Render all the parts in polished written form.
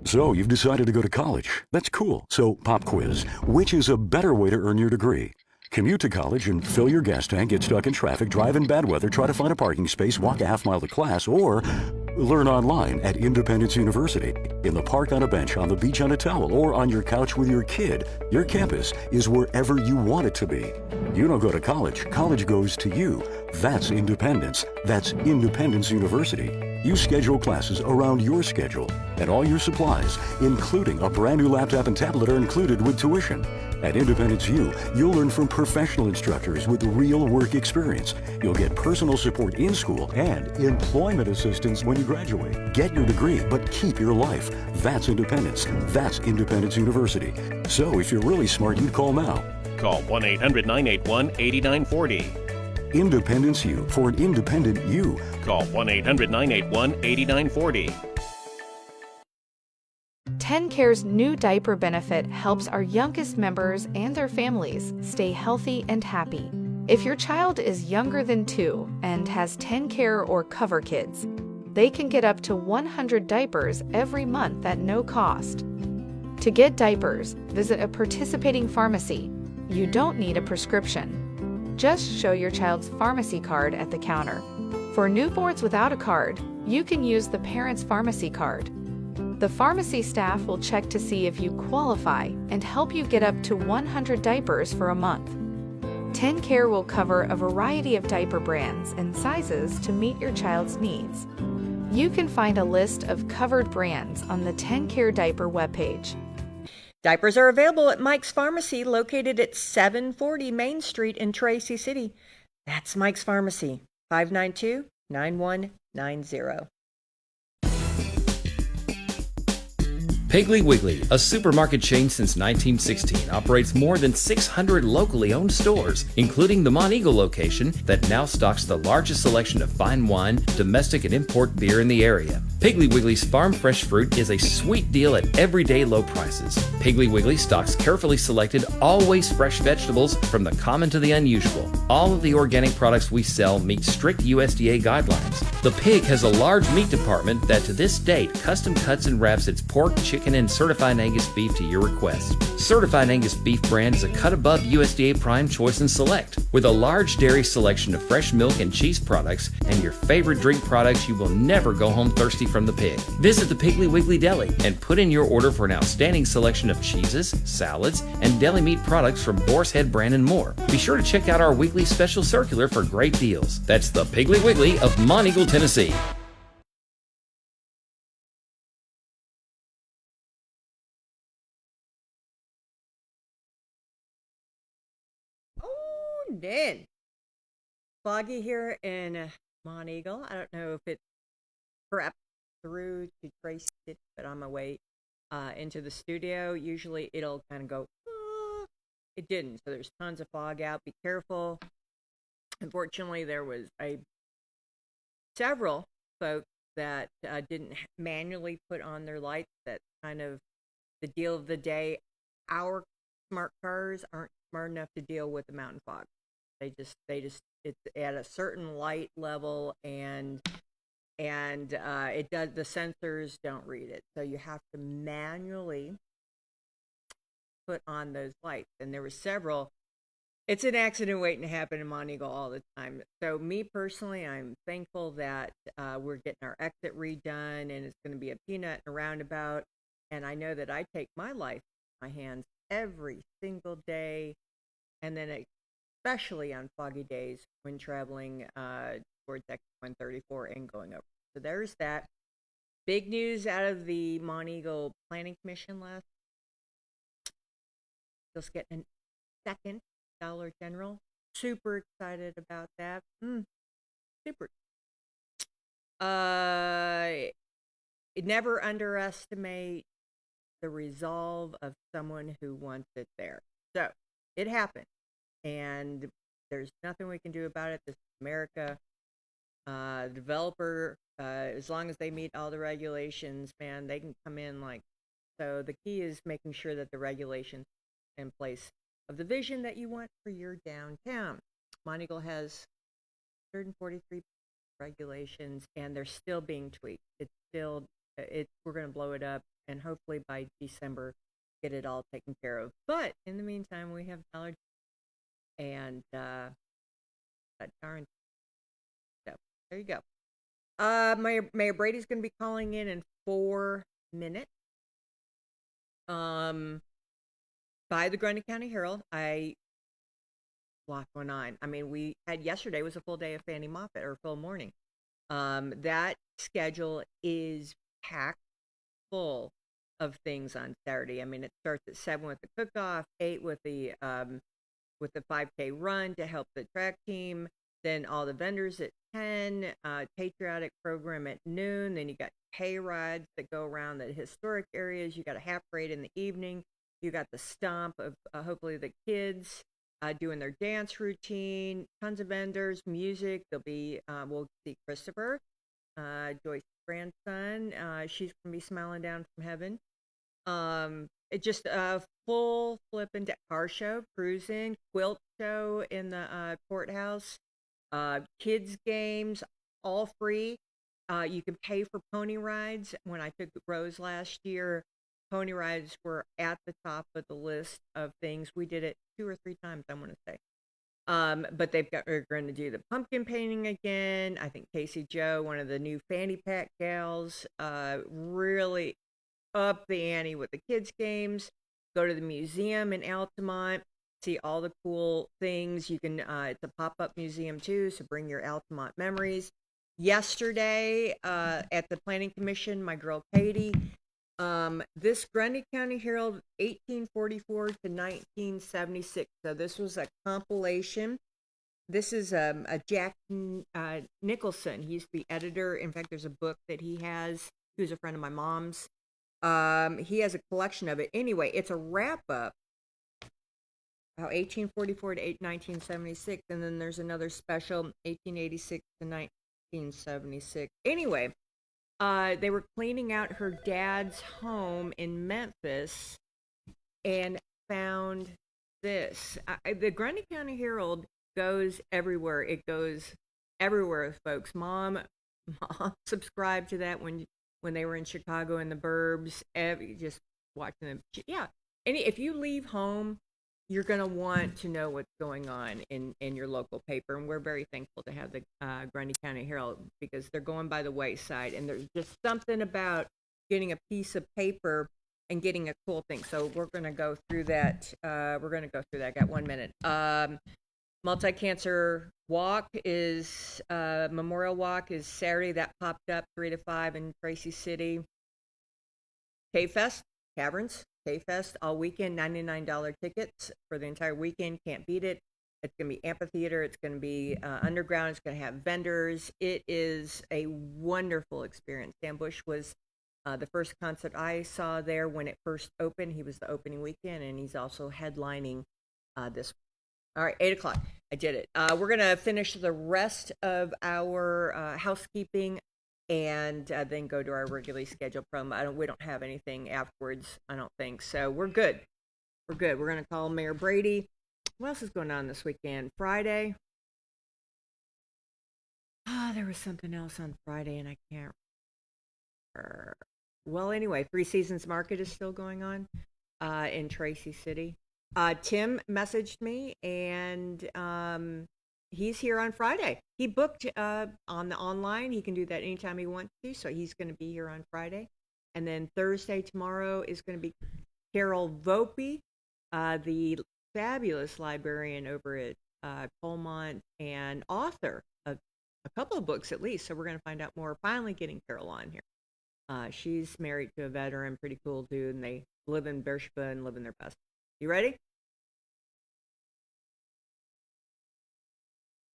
So you've decided to go to college. That's cool. So pop quiz. Which is a better way to earn your degree? Commute to college and fill your gas tank, get stuck in traffic, drive in bad weather, try to find a parking space, walk a half mile to class, or learn online at Independence University. In the park on a bench, on the beach on a towel, or on your couch with your kid, your campus is wherever you want it to be. You don't go to college. College goes to you. That's independence. That's Independence University. You schedule classes around your schedule, and all your supplies, including a brand new laptop and tablet, are included with tuition. At Independence U, you'll learn from professional instructors with real work experience. You'll get personal support in school and employment assistance when you graduate. Get your degree, but keep your life. That's independence. That's Independence University. So if you're really smart, you'd call now. Call 1-800-981-8940. Independence U, for an independent you. Call 1-800-981-8940. TennCare's new diaper benefit helps our youngest members and their families stay healthy and happy. If your child is younger than 2 and has TennCare or Cover Kids, they can get up to 100 diapers every month at no cost. To get diapers, visit a participating pharmacy. You don't need a prescription. Just show your child's pharmacy card at the counter. For newborns without a card, you can use the parent's pharmacy card. The pharmacy staff will check to see if you qualify and help you get up to 100 diapers for a month. TennCare will cover a variety of diaper brands and sizes to meet your child's needs. You can find a list of covered brands on the TennCare diaper webpage. Diapers are available at Mike's Pharmacy, located at 740 Main Street in Tracy City. That's Mike's Pharmacy, 592-9190. Piggly Wiggly, a supermarket chain since 1916, operates more than 600 locally owned stores, including the Mont Eagle location that now stocks the largest selection of fine wine, domestic and import beer in the area. Piggly Wiggly's farm fresh fruit is a sweet deal at everyday low prices. Piggly Wiggly stocks carefully selected, always fresh vegetables from the common to the unusual. All of the organic products we sell meet strict USDA guidelines. The Pig has a large meat department that to this date custom cuts and wraps its pork, chicken, and certified Angus beef to your request. Certified Angus beef brand is a cut above USDA Prime Choice and Select. With a large dairy selection of fresh milk and cheese products and your favorite drink products, you will never go home thirsty from the Pig. Visit the Piggly Wiggly Deli and put in your order for an outstanding selection of cheeses, salads, and deli meat products from Boar's Head brand and more. Be sure to check out our weekly special circular for great deals. That's the Piggly Wiggly of Mont Eagle, Tennessee. Oh, then. Foggy here in Mont Eagle. I don't know if it's prepped through to Tracy City, but on my way into the studio. Usually it'll kind of go, it didn't. So there's tons of fog out. Be careful. Unfortunately, there was several folks that didn't manually put on their lights. That's kind of the deal of the day. Our smart cars aren't smart enough to deal with the mountain fog. They just it's at a certain light level, and it does, the sensors don't read it, so you have to manually put on those lights. And there were several. It's an accident waiting to happen in Mont Eagle all the time. So me personally, I'm thankful that we're getting our exit redone, and it's going to be a peanut and a roundabout. And I know that I take my life in my hands every single day, and then especially on foggy days when traveling towards Exit 134 and going over. So there's that. Big news out of the Mont Eagle Planning Commission last. Just getting a second Dollar General. Super excited about that. Super. Never underestimate the resolve of someone who wants it there. So it happened, and there's nothing we can do about it. This is America. Developer, as long as they meet all the regulations, man, they can come in like. So the key is making sure that the regulations in place of the vision that you want for your downtown. Mont Eagle has 143 regulations, and they're still being tweaked. It's still we're going to blow it up, and hopefully by December get it all taken care of. But in the meantime, we have Dollar and that darn stuff. There you go. Mayor Brady's going to be calling in 4 minutes. By the Grundy County Herald, lot going on. I mean, we had yesterday was a full day of Fannie Moffett, or full morning. That schedule is packed full of things on Saturday. I mean, it starts at 7 with the cook-off, 8 with the 5K run to help the track team, then all the vendors at 10, patriotic program at noon, then you got hay rides that go around the historic areas, you got a half parade in the evening, you got the stomp of hopefully the kids doing their dance routine, tons of vendors, music. There'll be, we'll see Christopher, Joyce's grandson. She's going to be smiling down from heaven. It just a full flippin' car show, cruising, quilt show in the courthouse, kids games, all free. You can pay for pony rides. When I took Rose last year, pony rides were at the top of the list of things. We did it 2 or 3 times, I want to say. But we're going to do the pumpkin painting again. I think Casey Joe, one of the new fanny pack gals, really up the ante with the kids games. Go to the museum in Altamont, see all the cool things. You can, it's a pop-up museum too, so bring your Altamont memories. Yesterday, at the Planning Commission, my girl Katie, this Grundy County Herald, 1844 to 1976. So this was a compilation. This is a Jack Nicholson. He used to be editor. In fact, there's a book that he has. He was a friend of my mom's. He has a collection of it. Anyway, it's a wrap-up. 1844 to 1976. And then there's another special, 1886 to 1976. Anyway, they were cleaning out her dad's home in Memphis and found this. The Grundy County Herald goes everywhere. It goes everywhere, folks. Mom subscribed to that when they were in Chicago in the burbs. Just watching them. Yeah. If you leave home, you're going to want to know what's going on in your local paper. And we're very thankful to have the Grundy County Herald, because they're going by the wayside. And there's just something about getting a piece of paper and getting a cool thing. So we're going to go through that. I got 1 minute. Multi-cancer walk is, Memorial Walk is Saturday. That popped up 3 to 5 in Tracy City. K-Fest, Caverns. K-Fest all weekend, $99 tickets for the entire weekend. Can't beat it. It's going to be amphitheater. It's going to be underground. It's going to have vendors. It is a wonderful experience. Sam Bush was the first concert I saw there when it first opened. He was the opening weekend, and he's also headlining this. All right, 8 o'clock. I did it. We're going to finish the rest of our housekeeping and then go to our regularly scheduled program. We don't have anything afterwards, I don't think. So we're good. We're going to call Mayor Brady. What else is going on this weekend? Friday. There was something else on Friday, and I can't remember. Well, anyway, Three Seasons Market is still going on in Tracy City. Tim messaged me, and he's here on Friday. He booked on the online. He can do that anytime he wants to, so he's going to be here on Friday. And then Thursday, tomorrow, is going to be Carol Volpe, the fabulous librarian over at Colmont and author of a couple of books at least. So we're going to find out more. Finally getting Carol on here. She's married to a veteran, pretty cool dude, and they live in Beersheba and living their best. You ready?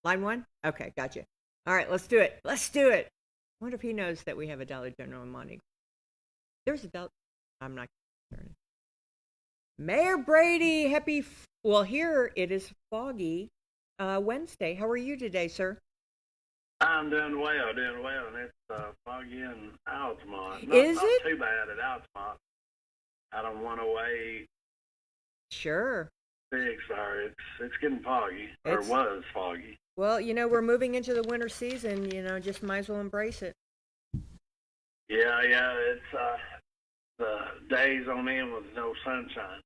Line 1? Okay, gotcha. All right, let's do it. I wonder if he knows that we have a Dollar General in Monty. There's a Dollar. I'm not concerned. Mayor Brady, well, here it is foggy Wednesday. How are you today, sir? I'm doing well, and it's foggy in Altamont. Is not it? Too bad at Altamont. Out on 108. Sure. Sorry, it's getting foggy, or was foggy. Well, we're moving into the winter season, just might as well embrace it. Yeah, it's the days on end with no sunshine.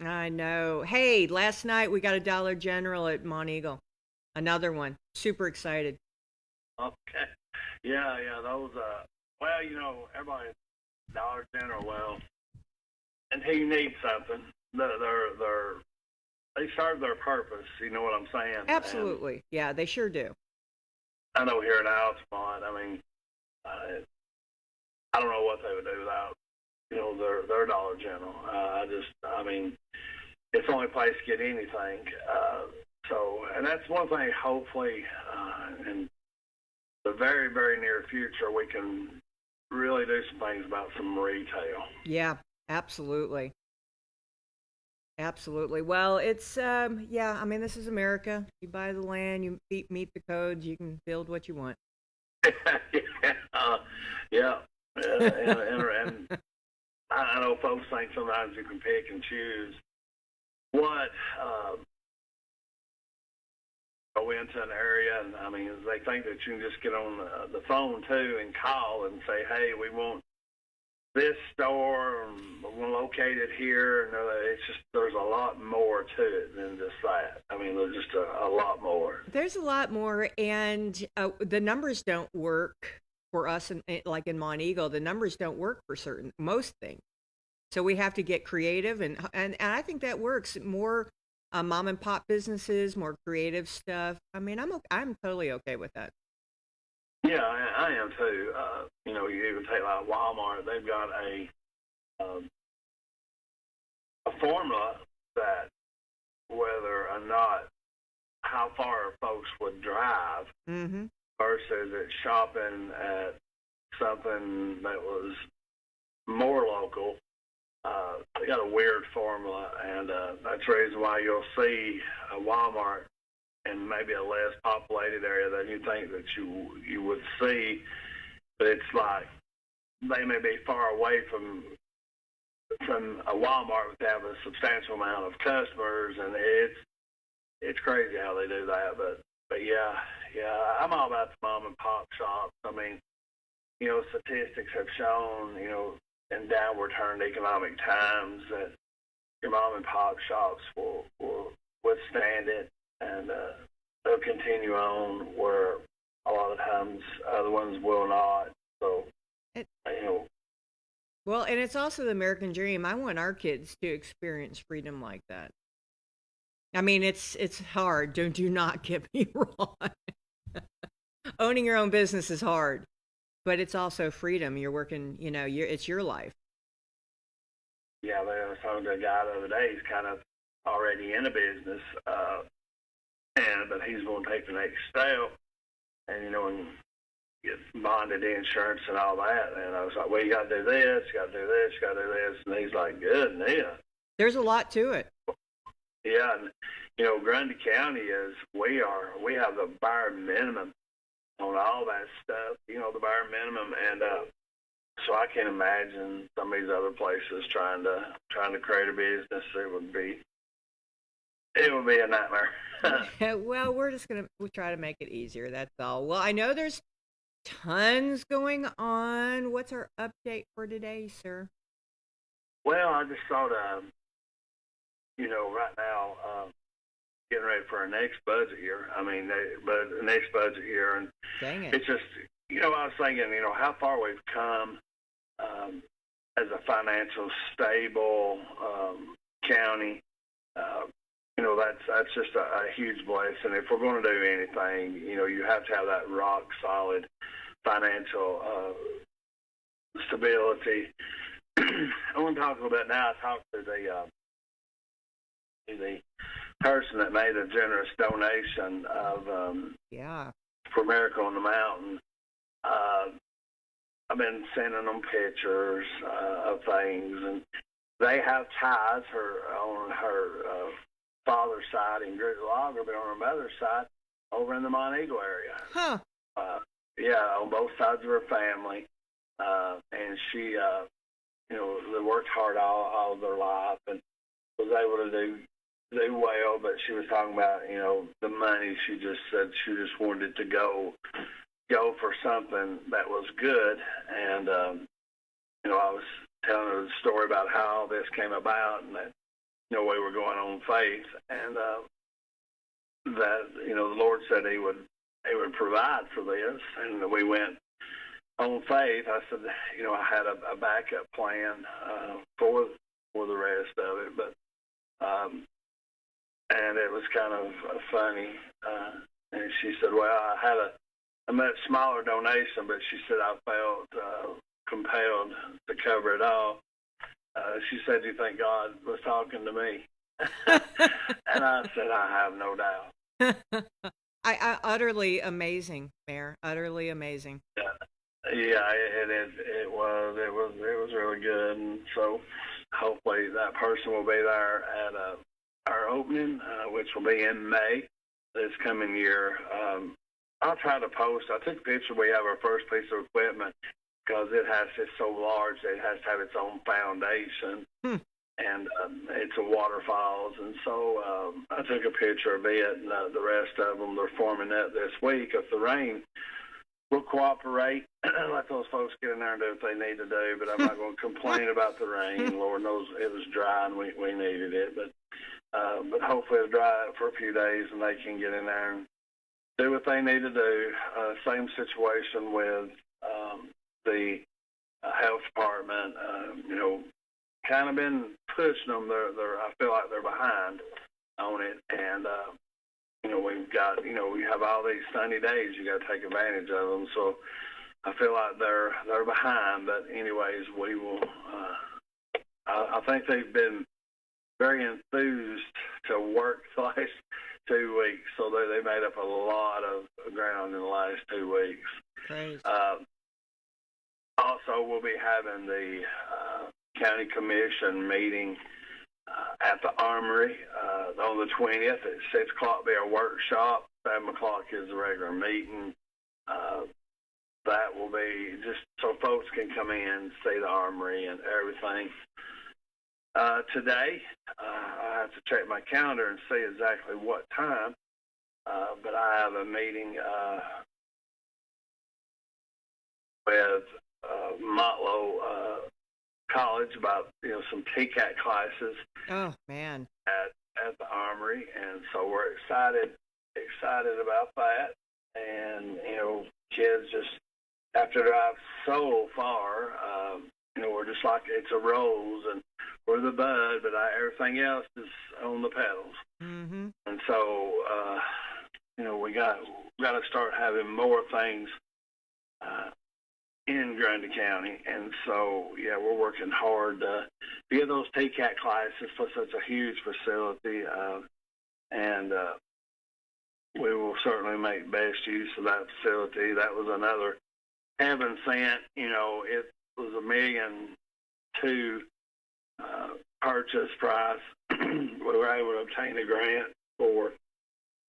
I know. Hey, last night we got a Dollar General at Mont Eagle. Another one. Super excited. Okay. Yeah, those, well, everybody, Dollar General, well, until you need something, they serve their purpose, you know what I'm saying? Absolutely. Yeah, they sure do. And I know here in Altamont, I mean, I don't know what they would do without, their Dollar General. I mean, it's the only place to get anything. And that's one thing, hopefully, in the very, very near future, we can really do some things about some retail. Yeah, absolutely. Absolutely. Well, it's yeah, I mean, this is America. You buy the land, you meet the codes, you can build what you want. Yeah. And I know folks think sometimes you can pick and choose what go into an area, and I mean, they think that you can just get on the phone too and call and say, hey, we want this store, we're located here, and it's just, there's a lot more to it than just that. I mean, there's just a lot more. There's a lot more, and the numbers don't work for us, like in Mont Eagle, the numbers don't work for most things. So we have to get creative, and I think that works. More mom and pop businesses, more creative stuff. I mean, I'm totally okay with that. Yeah, I am too. You even take like Walmart; they've got a formula that whether or not how far folks would drive versus it shopping at something that was more local. They got a weird formula, and that's the reason why you'll see a Walmart in maybe a less populated area than you think that you would see. But it's like they may be far away from a Walmart, but they have a substantial amount of customers, and it's crazy how they do that. But yeah, I'm all about the mom and pop shops. I mean, statistics have shown, in downward turned economic times that your mom and pop shops will withstand it, and they'll continue on where a lot of times other ones will not. So, Well, and it's also the American dream. I want our kids to experience freedom like that. I mean, it's hard. Do not get me wrong. Owning your own business is hard, but it's also freedom. You're working, it's your life. Yeah, I was talking to a guy the other day. He's kind of already in a business, but he's going to take the next step, and and get bonded insurance and all that. And I was like, well, you got to do this, you got to do this, you got to do this. And he's like, good, yeah. There's a lot to it. Yeah, and Grundy County we have the bare minimum on all that stuff. The bare minimum, and so I can't imagine some of these other places trying to create a business. It would be a nightmare. Well, we'll try to make it easier. That's all. Well, I know there's tons going on. What's our update for today, sir? Well, I just thought, right now, getting ready for our next budget year. I mean, the next budget year, and dang it. It's just, I was thinking, how far we've come as a financial stable county. That's just a huge blessing. If we're going to do anything, you have to have that rock solid financial stability. I want to talk a little bit now. I talked to the person that made a generous donation of for Miracle on the Mountain. I've been sending them pictures of things, and they have ties on her father's side in Grizzly Logger, but on her mother's side over in the Mont Eagle area. Huh. On both sides of her family. And she, they worked hard all of their life and was able to do well, but she was talking about, the money. She just said she just wanted it to go, go for something that was good. And, I was telling her the story about how this came about and that, we were going on faith and that, the Lord said he would provide for this. And we went on faith. I said, I had a backup plan for the rest of it, but and it was kind of funny. And she said, well, I had a much smaller donation, but she said I felt compelled to cover it all. She said, do you think God was talking to me? And I said, I have no doubt. I utterly amazing, Mayor. Utterly amazing. Yeah, it was really good, and so hopefully that person will be there at our opening, which will be in May this coming year. I'll try to post. I took a picture. We have our first piece of equipment because it's so large that it has to have its own foundation, and it's a waterfalls, and so I took a picture of it, and the rest of them they're forming up this week. If the rain will cooperate, let those folks get in there and do what they need to do, but I'm not going to complain about the rain. Lord knows it was dry and we needed it, but hopefully it'll dry out for a few days and they can get in there and do what they need to do. Same situation with the health department. Kind of been pushing them. I feel like they're behind on it, and we have all these sunny days. You got to take advantage of them. So I feel like they're behind. But anyways, we will. I think they've been very enthused to work the last 2 weeks. So they made up a lot of ground in the last 2 weeks. Great. Also, we'll be having the county commission meeting at the Armory on the 20th at 6 o'clock. Be a workshop. 7 o'clock is the regular meeting. That will be just so folks can come in, see the Armory and everything. Today, I have to check my calendar and see exactly what time, but I have a meeting with Motlow College about some TCAT classes. Oh man! At the Armory, and so we're excited about that. And kids just have to drive so far. We're just like it's a rose, and we're the bud, but everything else is on the petals. Mm-hmm. And so we got to start having more things in Grundy County, and so we're working hard to get those TCAT classes for such a huge facility, and we will certainly make best use of that facility. That was another heaven sent. It was $1.2 million purchase price. We were able to obtain a grant for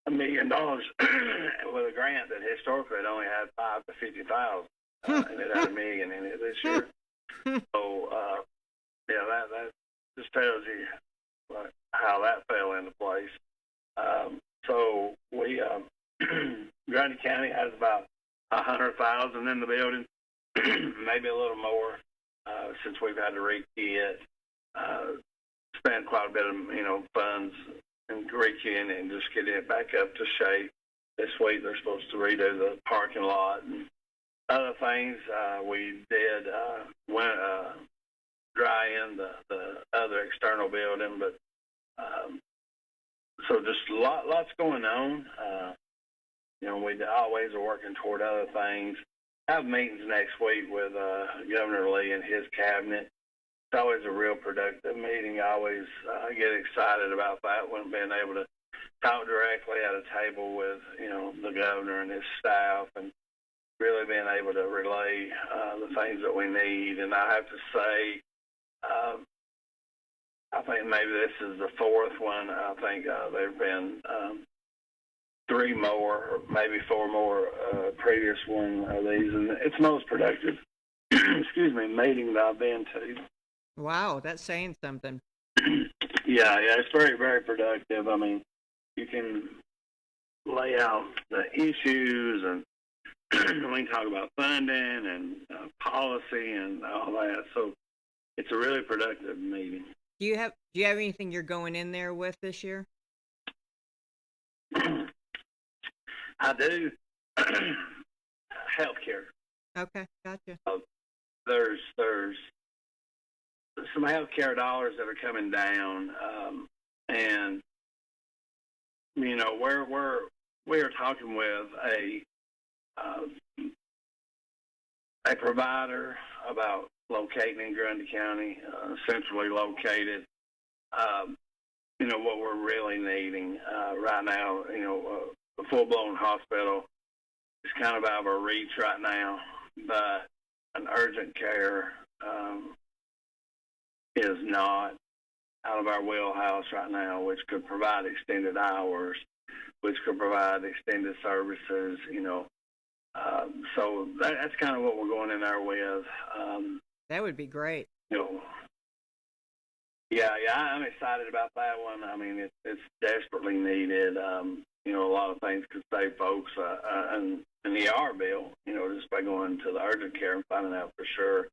$1 million with a grant that historically had only had $5,000 to $50,000. And it had $1 million in it this year. So, that just tells you how that fell into place. So we, Grundy County has about 100,000 in the building, maybe a little more, since we've had to rekey it. Spent quite a bit of, funds in rekeying it and just getting it back up to shape. This week they're supposed to redo the parking lot and other things. We did dry in the other external building, but so just lots going on. We always are working toward other things. I have meetings next week with Governor Lee and his cabinet. It's always a real productive meeting. I always get excited about that when being able to talk directly at a table with the governor and his staff, and really being able to relay the things that we need. And I have to say, I think maybe this is the fourth one. I think there have been 3 more, or maybe 4 more previous one of these, and it's the most productive, meeting that I've been to. Wow, that's saying something. Yeah, it's very, very productive. I mean, you can lay out the issues and we can talk about funding and policy and all that. So it's a really productive meeting. Do you have anything you're going in there with this year? I do. Healthcare. Okay, gotcha. There's some healthcare dollars that are coming down, and you know we're talking with a provider about locating in Grundy County, centrally located. You know what we're really needing right now. You know, a full-blown hospital is kind of out of our reach right now, but an urgent care is not out of our wheelhouse right now, which could provide extended hours, which could provide extended services, you know. So that's kind of what we're going in there with. That would be great. You know, yeah, I'm excited about that one. I mean, it's desperately needed. You know, a lot of things could save folks an ER bill, you know, just by going to the urgent care and finding out for sure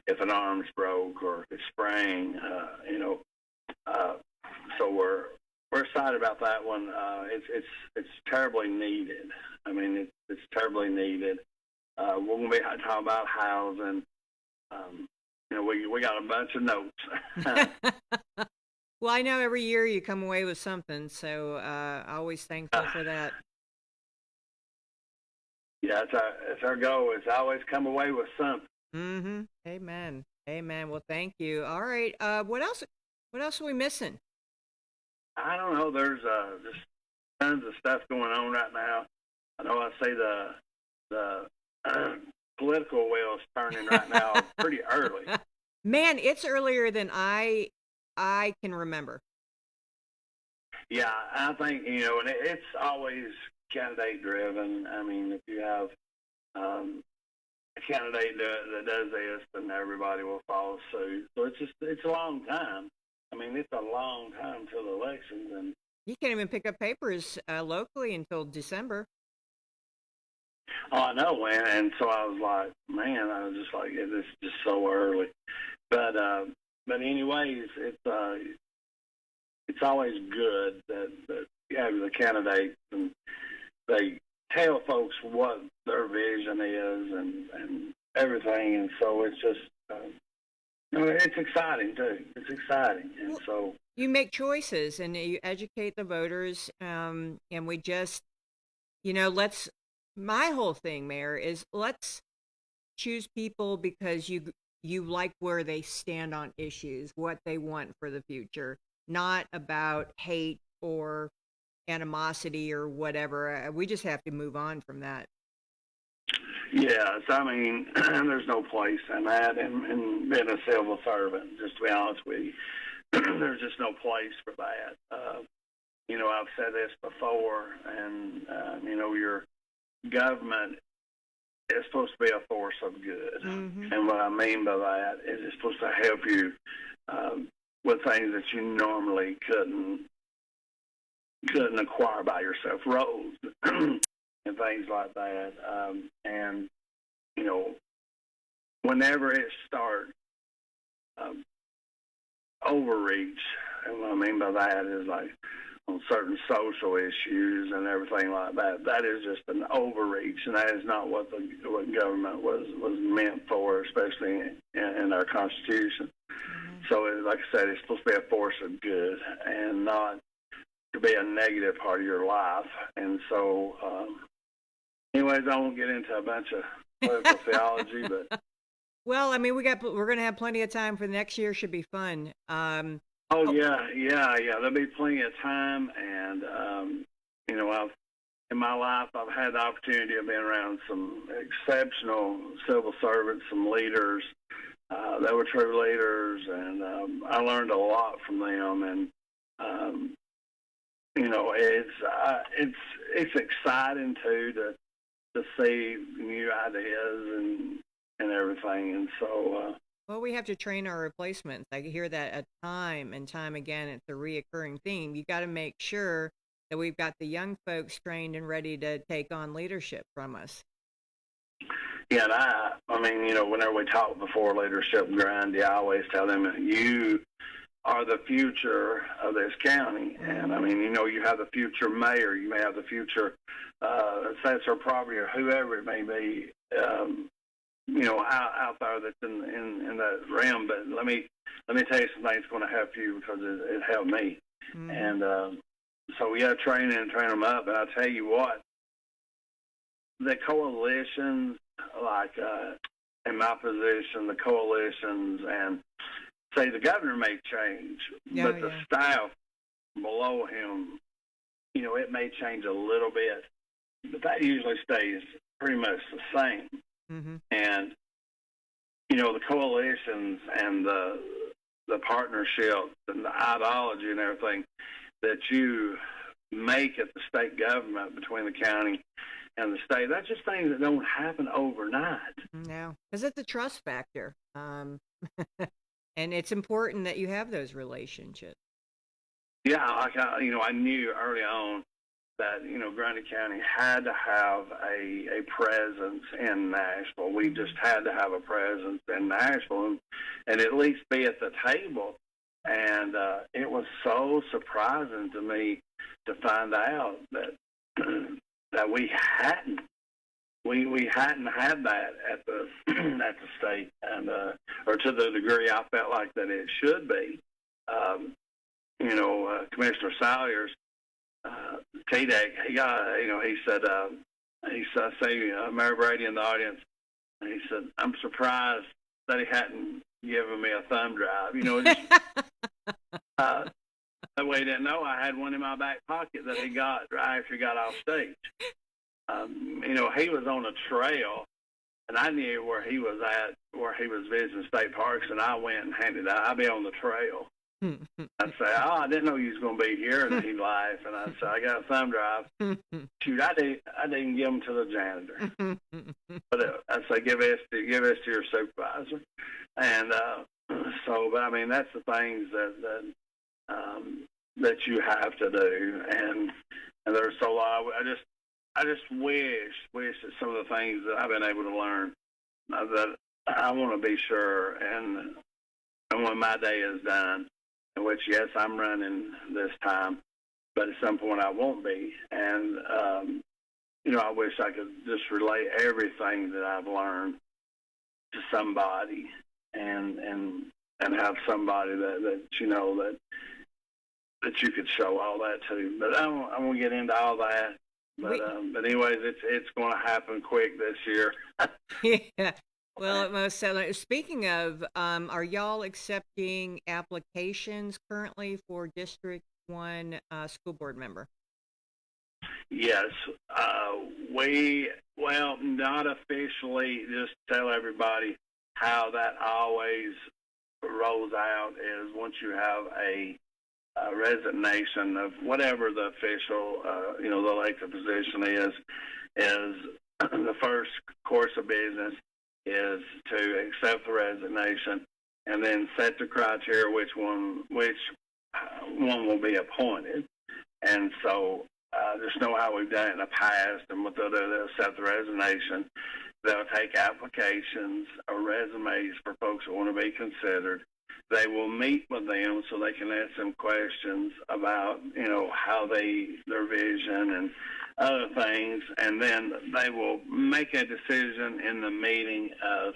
if an arm's broke or if it's spraying, you know. So we're excited about that one. It's terribly needed. I mean, it's terribly needed. We're going to be talking about housing. You know, we got a bunch of notes. Well, I know every year you come away with something, so always thankful for that. Yeah, it's our goal. It's always come away with something. Mm-hmm. Amen. Amen. Well, thank you. All right. What else? What else are we missing? I don't know. There's just tons of stuff going on right now. I know I say the political wheels turning right now pretty early. Man, it's earlier than I can remember. Yeah, I think, you know, and it's always candidate driven. I mean, if you have a candidate that does this, then everybody will follow suit. So it's a long time. I mean, it's a long time till the elections, and you can't even pick up papers locally until December. Oh, I know, man. And so I was like, man, I was just like, it's just so early. But anyways, it's always good that you have the candidates and they tell folks what their vision is and everything. And so it's just, you know, it's exciting too. It's exciting, and so you make choices and you educate the voters. And we just, you know, my whole thing, Mayor, is let's choose people because you like where they stand on issues, what they want for the future, not about hate or animosity or whatever. We just have to move on from that. Yes, I mean, there's no place in that in being a civil servant, just to be honest with you. There's just no place for that. You know, I've said this before, and, you know, your government is supposed to be a force of good. Mm-hmm. And what I mean by that is it's supposed to help you with things that you normally couldn't acquire by yourself, roads and things like that. And, you know, whenever it starts overreach, and what I mean by that is like on certain social issues and everything like that, that is just an overreach, and that is not what government was meant for, especially in our Constitution. Mm-hmm. So, like I said, it's supposed to be a force of good and not to be a negative part of your life. And so, anyways, I won't get into a bunch of political theology, but well, I mean, we're going to have plenty of time for the next year. Should be fun. Yeah. There'll be plenty of time, and you know, in my life, I've had the opportunity of being around some exceptional civil servants, some leaders that were true leaders, and I learned a lot from them. And you know, it's exciting too to see new ideas and everything, and so. Well, we have to train our replacements. I hear that at time and time again. It's a reoccurring theme. You got to make sure that we've got the young folks trained and ready to take on leadership from us. Yeah, and I mean, whenever we talk before leadership grind, I always tell them you are the future of this county. And I mean, you have the future mayor, you may have the future assessor of property or whoever it may be, out there that's in that realm. But let me tell you something that's going to help you because it helped me. Mm-hmm. And so we have train them up. And I tell you what, the coalitions, like in my position, the coalitions and say the governor may change, but the staff below him, it may change a little bit, but that usually stays pretty much the same. Mm-hmm. And, the coalitions and the partnerships and the ideology and everything that you make at the state government between the county and the state, that's just things that don't happen overnight. No, because it's a trust factor. And it's important that you have those relationships. Yeah, I knew early on that, Grundy County had to have a presence in Nashville. We just had to have a presence in Nashville and at least be at the table. And it was so surprising to me to find out that that we hadn't had that at the at the state, and or to the degree I felt like that it should be. Commissioner Salyers, TDEC, he said, Mayor Brady in the audience, and he said, I'm surprised that he hadn't given me a thumb drive. That way he didn't know I had one in my back pocket that he got right after he got off stage. He was on a trail, and I knew where he was at, where he was visiting state parks, and I went and handed out. I'd be on the trail. I'd say, I didn't know you was going to be here, and he'd laugh, and I'd say, I got a thumb drive. Shoot, I didn't give them to the janitor. But I'd say, give this to your supervisor. And but I mean, that's the things that you have to do, and there's so lot. I just wish that some of the things that I've been able to learn that I want to be sure, and when my day is done, in which yes, I'm running this time, but at some point I won't be, and I wish I could just relay everything that I've learned to somebody, and have somebody that you could show all that to. But I won't get into all that. But anyways, it's going to happen quick this year. Yeah. Well, it most certainly. Speaking of, are y'all accepting applications currently for District 1 school board member? Yes. Not officially. Just tell everybody how that always rolls out is once you have a resignation of whatever the official, the elected position is the first course of business is to accept the resignation and then set the criteria which one will be appointed. And so just know how we've done it in the past, and what they'll do, they'll accept the resignation. They'll take applications or resumes for folks that want to be considered. They will meet with them so they can ask them questions about, how their vision and other things, and then they will make a decision in the meeting of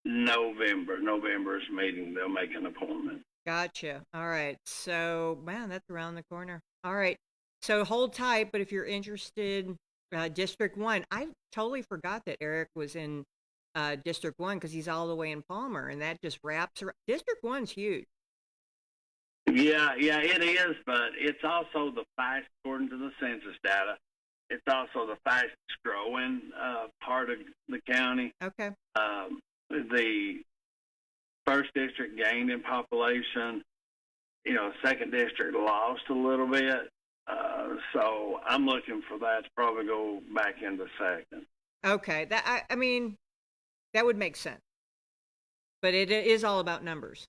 November's meeting. They'll make an appointment. Gotcha. All right. So, man, that's around the corner. All right. So hold tight, but if you're interested, District 1, I totally forgot that Eric was in District 1 because he's all the way in Palmer, and that just wraps around. District 1's huge. Yeah, it is, but it's also the fastest, according to the census data, it's also the fastest growing part of the county. Okay. The first district gained in population. Second district lost a little bit. So I'm looking for that to probably go back into second. Okay. That would make sense. But it is all about numbers.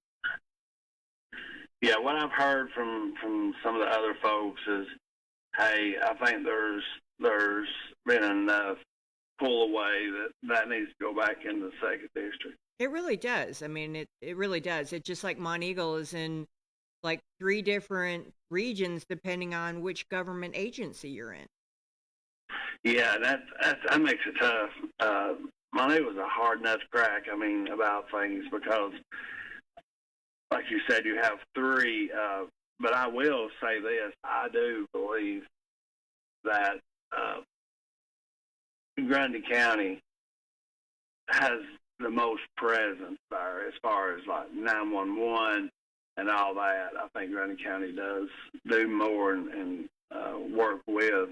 Yeah, what I've heard from some of the other folks is, hey, I think there's been enough pull away, that needs to go back into the second district. It really does. I mean, it really does. It's just like Monteagle is in like 3 different regions depending on which government agency you're in. Yeah, that makes it tough. Monteagle was a hard nut to crack. I mean, about things because, like you said, you have 3. But I will say this: I do believe that Grundy County has the most presence there as far as like 911 and all that. I think Grundy County does do more and work with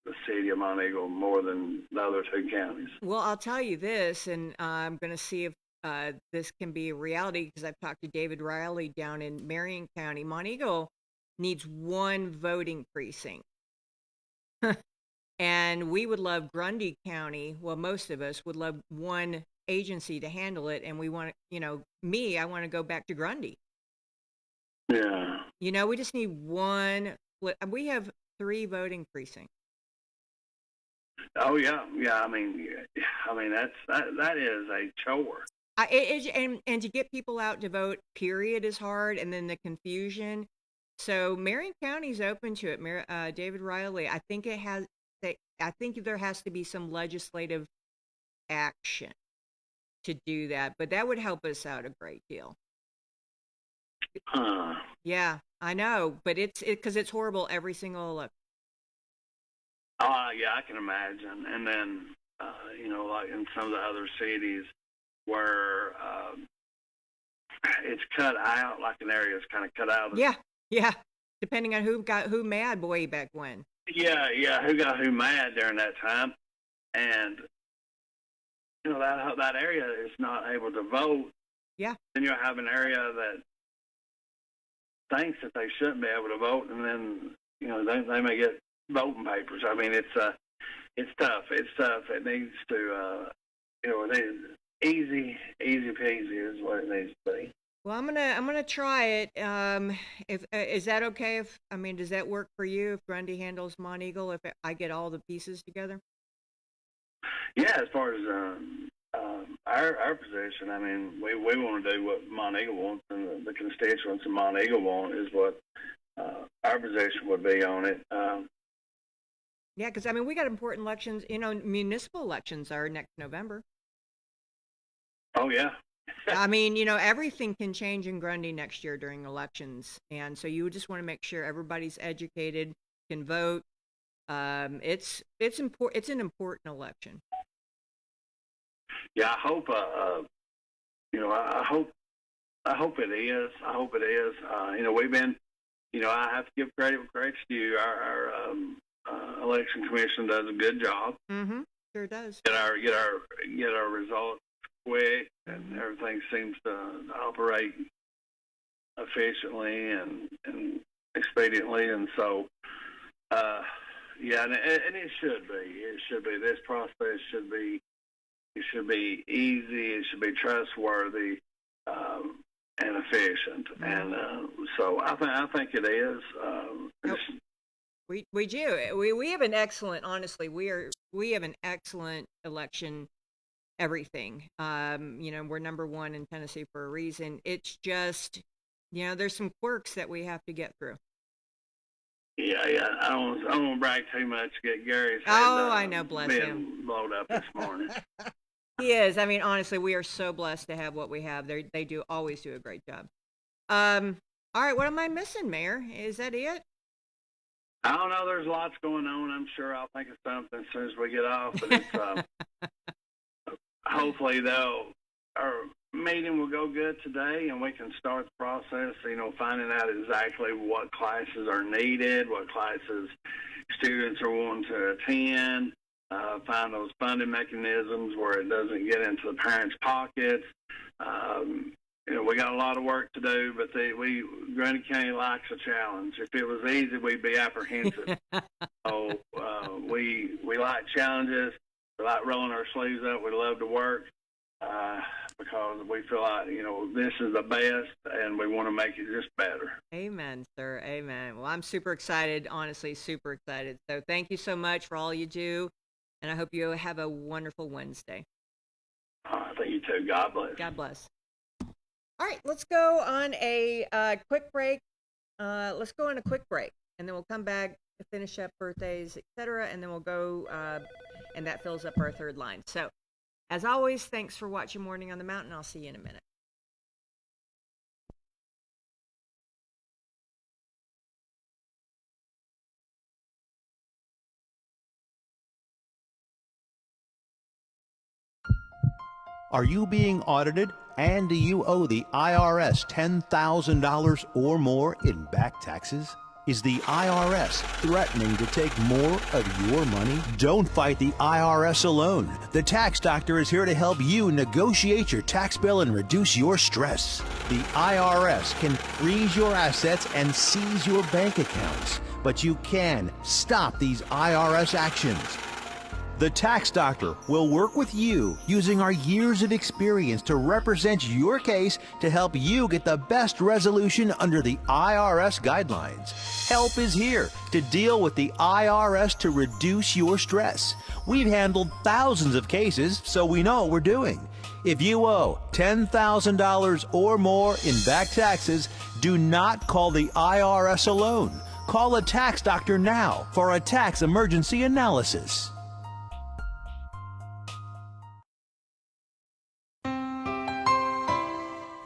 the city of Monteagle more than the other 2 counties. Well, I'll tell you this, and I'm going to see if this can be a reality because I've talked to David Riley down in Marion County. Monteagle needs 1 voting precinct. And we would love Grundy County. Well, most of us would love 1 agency to handle it. And we want to, I want to go back to Grundy. Yeah. We just need 1. We have 3 voting precincts. Oh yeah. I mean that is a chore. And to get people out to vote, period, is hard. And then the confusion. So Marion County's open to it. David Riley, I think there has to be some legislative action to do that, but that would help us out a great deal. Yeah, I know, but it's because it's horrible every single election. Yeah, I can imagine. And then, like in some of the other cities where it's cut out, like an area is kind of cut out. Yeah. Depending on who got who mad way back when. Yeah, who got who mad during that time. And, that area is not able to vote. Yeah. Then you have an area that thinks that they shouldn't be able to vote, and then, they may get voting papers. I mean, it's tough. It's tough. It needs to, easy peasy is what it needs to be. Well, I'm gonna try it. If is that okay? Does that work for you if Grundy handles Monteagle? If I get all the pieces together? Yeah, as far as our position, I mean, we want to do what Monteagle wants, and the constituents of Monteagle want is what our position would be on it. Yeah, because we got important elections. Municipal elections are next November. Oh yeah. Everything can change in Grundy next year during elections, and so you just want to make sure everybody's educated, can vote. It's important. It's an important election. Yeah, I hope. I hope it is. I hope it is. We've been. I have to give credit where credit's due. Our election commission does a good job. Mm-hmm. Sure does. Get our results quick, and everything seems to operate efficiently and expediently, and so and it should be. It should be. This process should be. It should be easy. It should be trustworthy and efficient, and so I think it is. We do. We have an excellent. Honestly, we have an excellent election. Everything. We're number 1 in Tennessee for a reason. It's just, there's some quirks that we have to get through. Yeah. I don't want to brag too much. Get Gary's head, I know, bless him, blowed up this morning. He is. Honestly, we are so blessed to have what we have. They do always do a great job. All right, what am I missing, Mayor? Is that it? I don't know. There's lots going on. I'm sure I'll think of something as soon as we get off. But it's hopefully, though, our meeting will go good today, and we can start the process, finding out exactly what classes are needed, what classes students are wanting to attend, find those funding mechanisms where it doesn't get into the parents' pockets. We got a lot of work to do, but Grundy County likes a challenge. If it was easy, we'd be apprehensive. So we like challenges. We like rolling our sleeves up. We love to work because we feel like, this is the best, and we want to make it just better. Amen, sir. Amen. Well, I'm super excited, honestly, super excited. So thank you so much for all you do. And I hope you have a wonderful Wednesday. Thank you too. God bless. God bless. All right, let's go on a quick break. And then we'll come back to finish up birthdays, etc., and then we'll go, and that fills up our third line. So, as always, thanks for watching Morning on the Mountain. I'll see you in a minute. Are you being audited, and do you owe the IRS $10,000 or more in back taxes? Is the IRS threatening to take more of your money? Don't fight the IRS alone. The Tax Doctor is here to help you negotiate your tax bill and reduce your stress. The IRS can freeze your assets and seize your bank accounts, but you can stop these IRS actions. The Tax Doctor will work with you using our years of experience to represent your case to help you get the best resolution under the IRS guidelines. Help is here to deal with the IRS to reduce your stress. We've handled thousands of cases, so we know what we're doing. If you owe $10,000 or more in back taxes, do not call the IRS alone. Call a Tax Doctor now for a tax emergency analysis.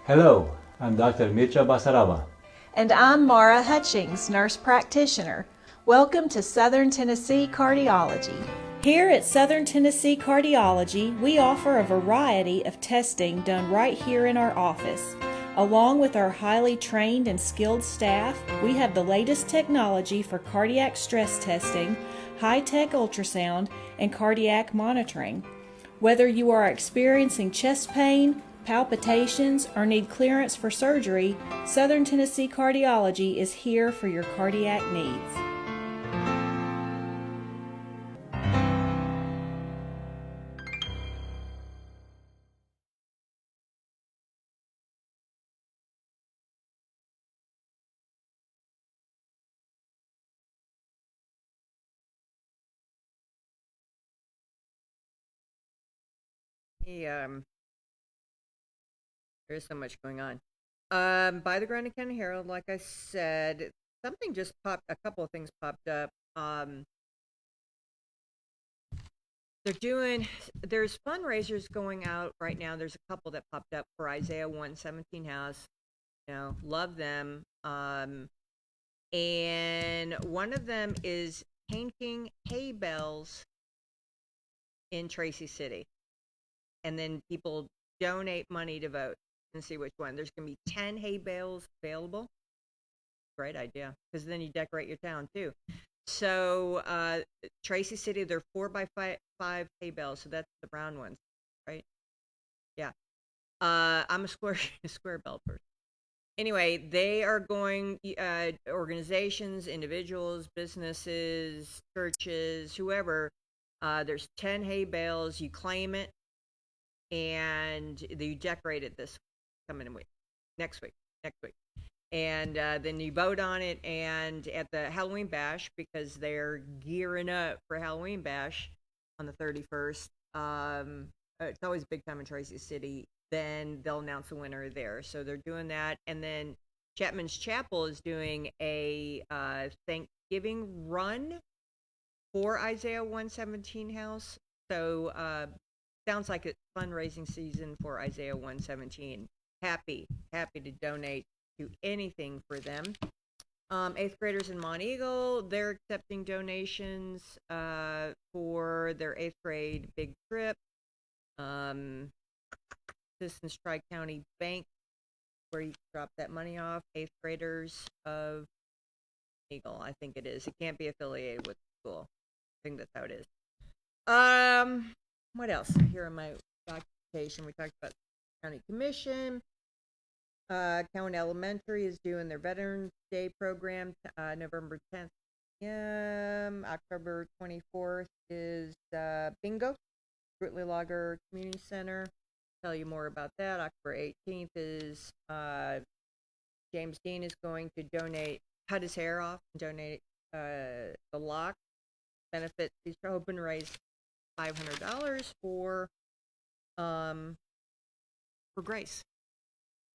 Hello, I'm Dr. Mitra Basaraba. And I'm Mara Hutchings, nurse practitioner. Welcome to Southern Tennessee Cardiology. Here at Southern Tennessee Cardiology, we offer a variety of testing done right here in our office. Along with our highly trained and skilled staff, we have the latest technology for cardiac stress testing, high-tech ultrasound, and cardiac monitoring. Whether you are experiencing chest pain, palpitations, or need clearance for surgery, Southern Tennessee Cardiology is here for your cardiac needs. There's so much going on. By the Grand County Herald, like I said, something just popped. A couple of things popped up. There's fundraisers going out right now. There's a couple that popped up for Isaiah 117 House. Love them. And one of them is painting hay bales in Tracy City, and then people donate money to vote and see which one. There's going to be 10 hay bales available. Great idea, because then you decorate your town too. So Tracy City, they're 4x5 hay bales, so that's the brown ones, right? Yeah. I'm a square belt person. Anyway, they are going, organizations, individuals, businesses, churches, whoever. There's 10 hay bales. You claim it, and you decorate it next week, and then you vote on it. And at the Halloween Bash, because they're gearing up for Halloween Bash on the 31st, it's always big time in Tracy City. Then they'll announce the winner there. So they're doing that, and then Chapman's Chapel is doing a Thanksgiving run for Isaiah 117 House. So sounds like it's fundraising season for Isaiah 117. Happy to donate to anything for them. 8th graders in Mont Eagle, they're accepting donations for their 8th grade big trip. Citizens Tri-County Bank, where you drop that money off. 8th graders of Eagle, I think it is. It can't be affiliated with the school. I think that's how it is. What else? Here in my documentation, we talked about County Commission. Cowan Elementary is doing their Veterans Day program November 10th. October 24th is bingo, Fruitley Lager Community Center. Tell you more about that. October 18th is James Dean is going to cut his hair off and donate the lock benefits. He's hoping to raise $500 for Grace.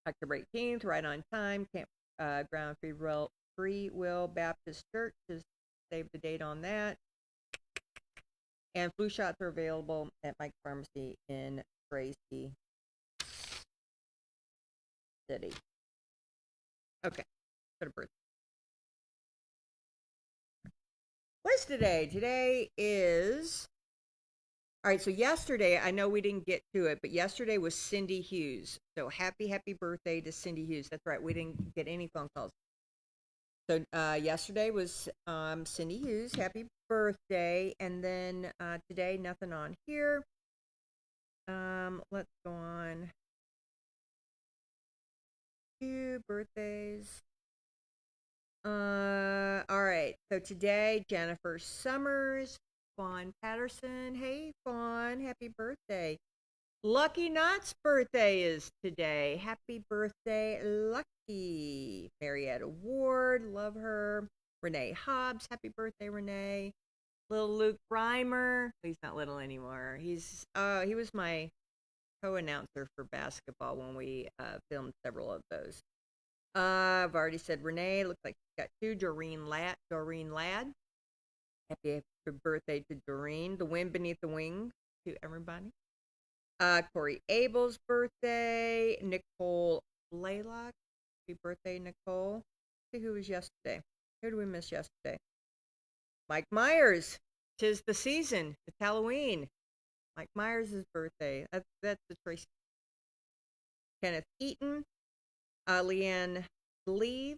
October 18th, right on time, Ground Free Will Baptist Church. Just save the date on that. And flu shots are available at Mike Pharmacy in Tracy City. Okay, go to birthday. What's today? Today is... All right, so yesterday, I know we didn't get to it, but yesterday was Cindy Hughes. So happy birthday to Cindy Hughes. That's right, we didn't get any phone calls. So yesterday was Cindy Hughes. Happy birthday. And then today, nothing on here. Let's go on. Few birthdays. All right, so today, Jennifer Summers, Fawn Patterson. Hey, Fawn, happy birthday. Lucky Knott's birthday is today. Happy birthday, Lucky. Marietta Ward, love her. Renee Hobbs, happy birthday, Renee. Little Luke Reimer. He's not little anymore. He was my co-announcer for basketball when we filmed several of those. I've already said Renee. Looks like she's got two. Doreen Ladd. Happy birthday to Doreen. The Wind Beneath the Wing to everybody. Corey Abel's birthday. Nicole Blaylock. Happy birthday, Nicole. Let's see who was yesterday. Who did we miss yesterday? Mike Myers. 'Tis the season. It's Halloween. Mike Myers' birthday. That's the Tracy. Kenneth Eaton. Leanne Gleave,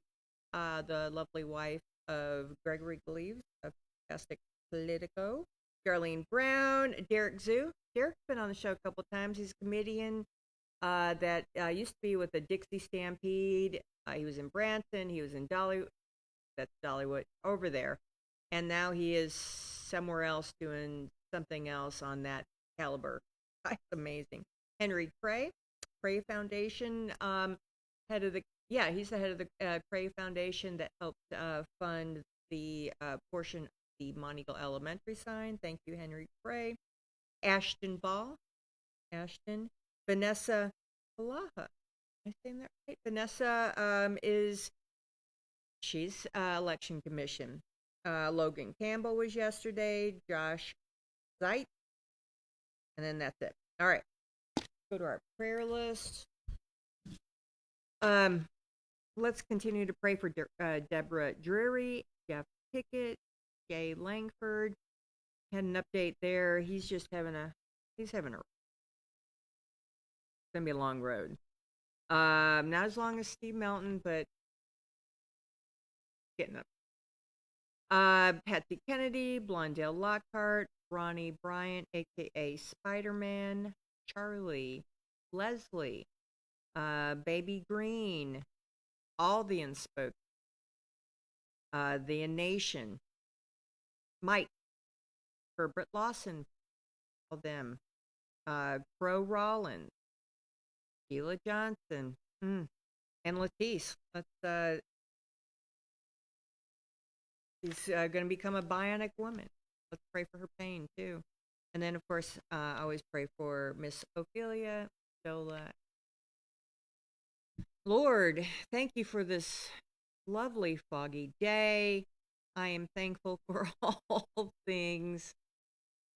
the lovely wife of Gregory Gleave, a fantastic Politico. Darlene Brown, Derek Zoo. Derek's been on the show a couple times. He's a comedian that used to be with the Dixie Stampede. He was in Branson. He was in Dollywood. That's Dollywood over there. And now he is somewhere else doing something else on that caliber. That's amazing. Henry Cray Foundation. He's the head of the Cray Foundation that helped fund the portion of the Monteagle Elementary sign. Thank you, Henry Cray. Ashton Ball. Vanessa Palaha. Am I saying that right? Vanessa she's election commission. Logan Campbell was yesterday. Josh Zeit. And then that's it. All right. Go to our prayer list. Let's continue to pray for Deborah Drury, Jeff Pickett, Jay Langford. Had an update there. He's having it's gonna be a long road. Not as long as Steve Melton, but getting up. Patsy Kennedy, Blondell Lockhart, Ronnie Bryant, aka Spider-Man, Charlie, Leslie, Baby Green, all the Unspoken, the Nation, Mike, Herbert Lawson, all them, Crow Rollins, Sheila Johnson, and Latisse. She's going to become a bionic woman. Let's pray for her pain too. And then, of course, I always pray for Miss Ophelia, Dola. Lord, thank you for this lovely foggy day. I am thankful for all things.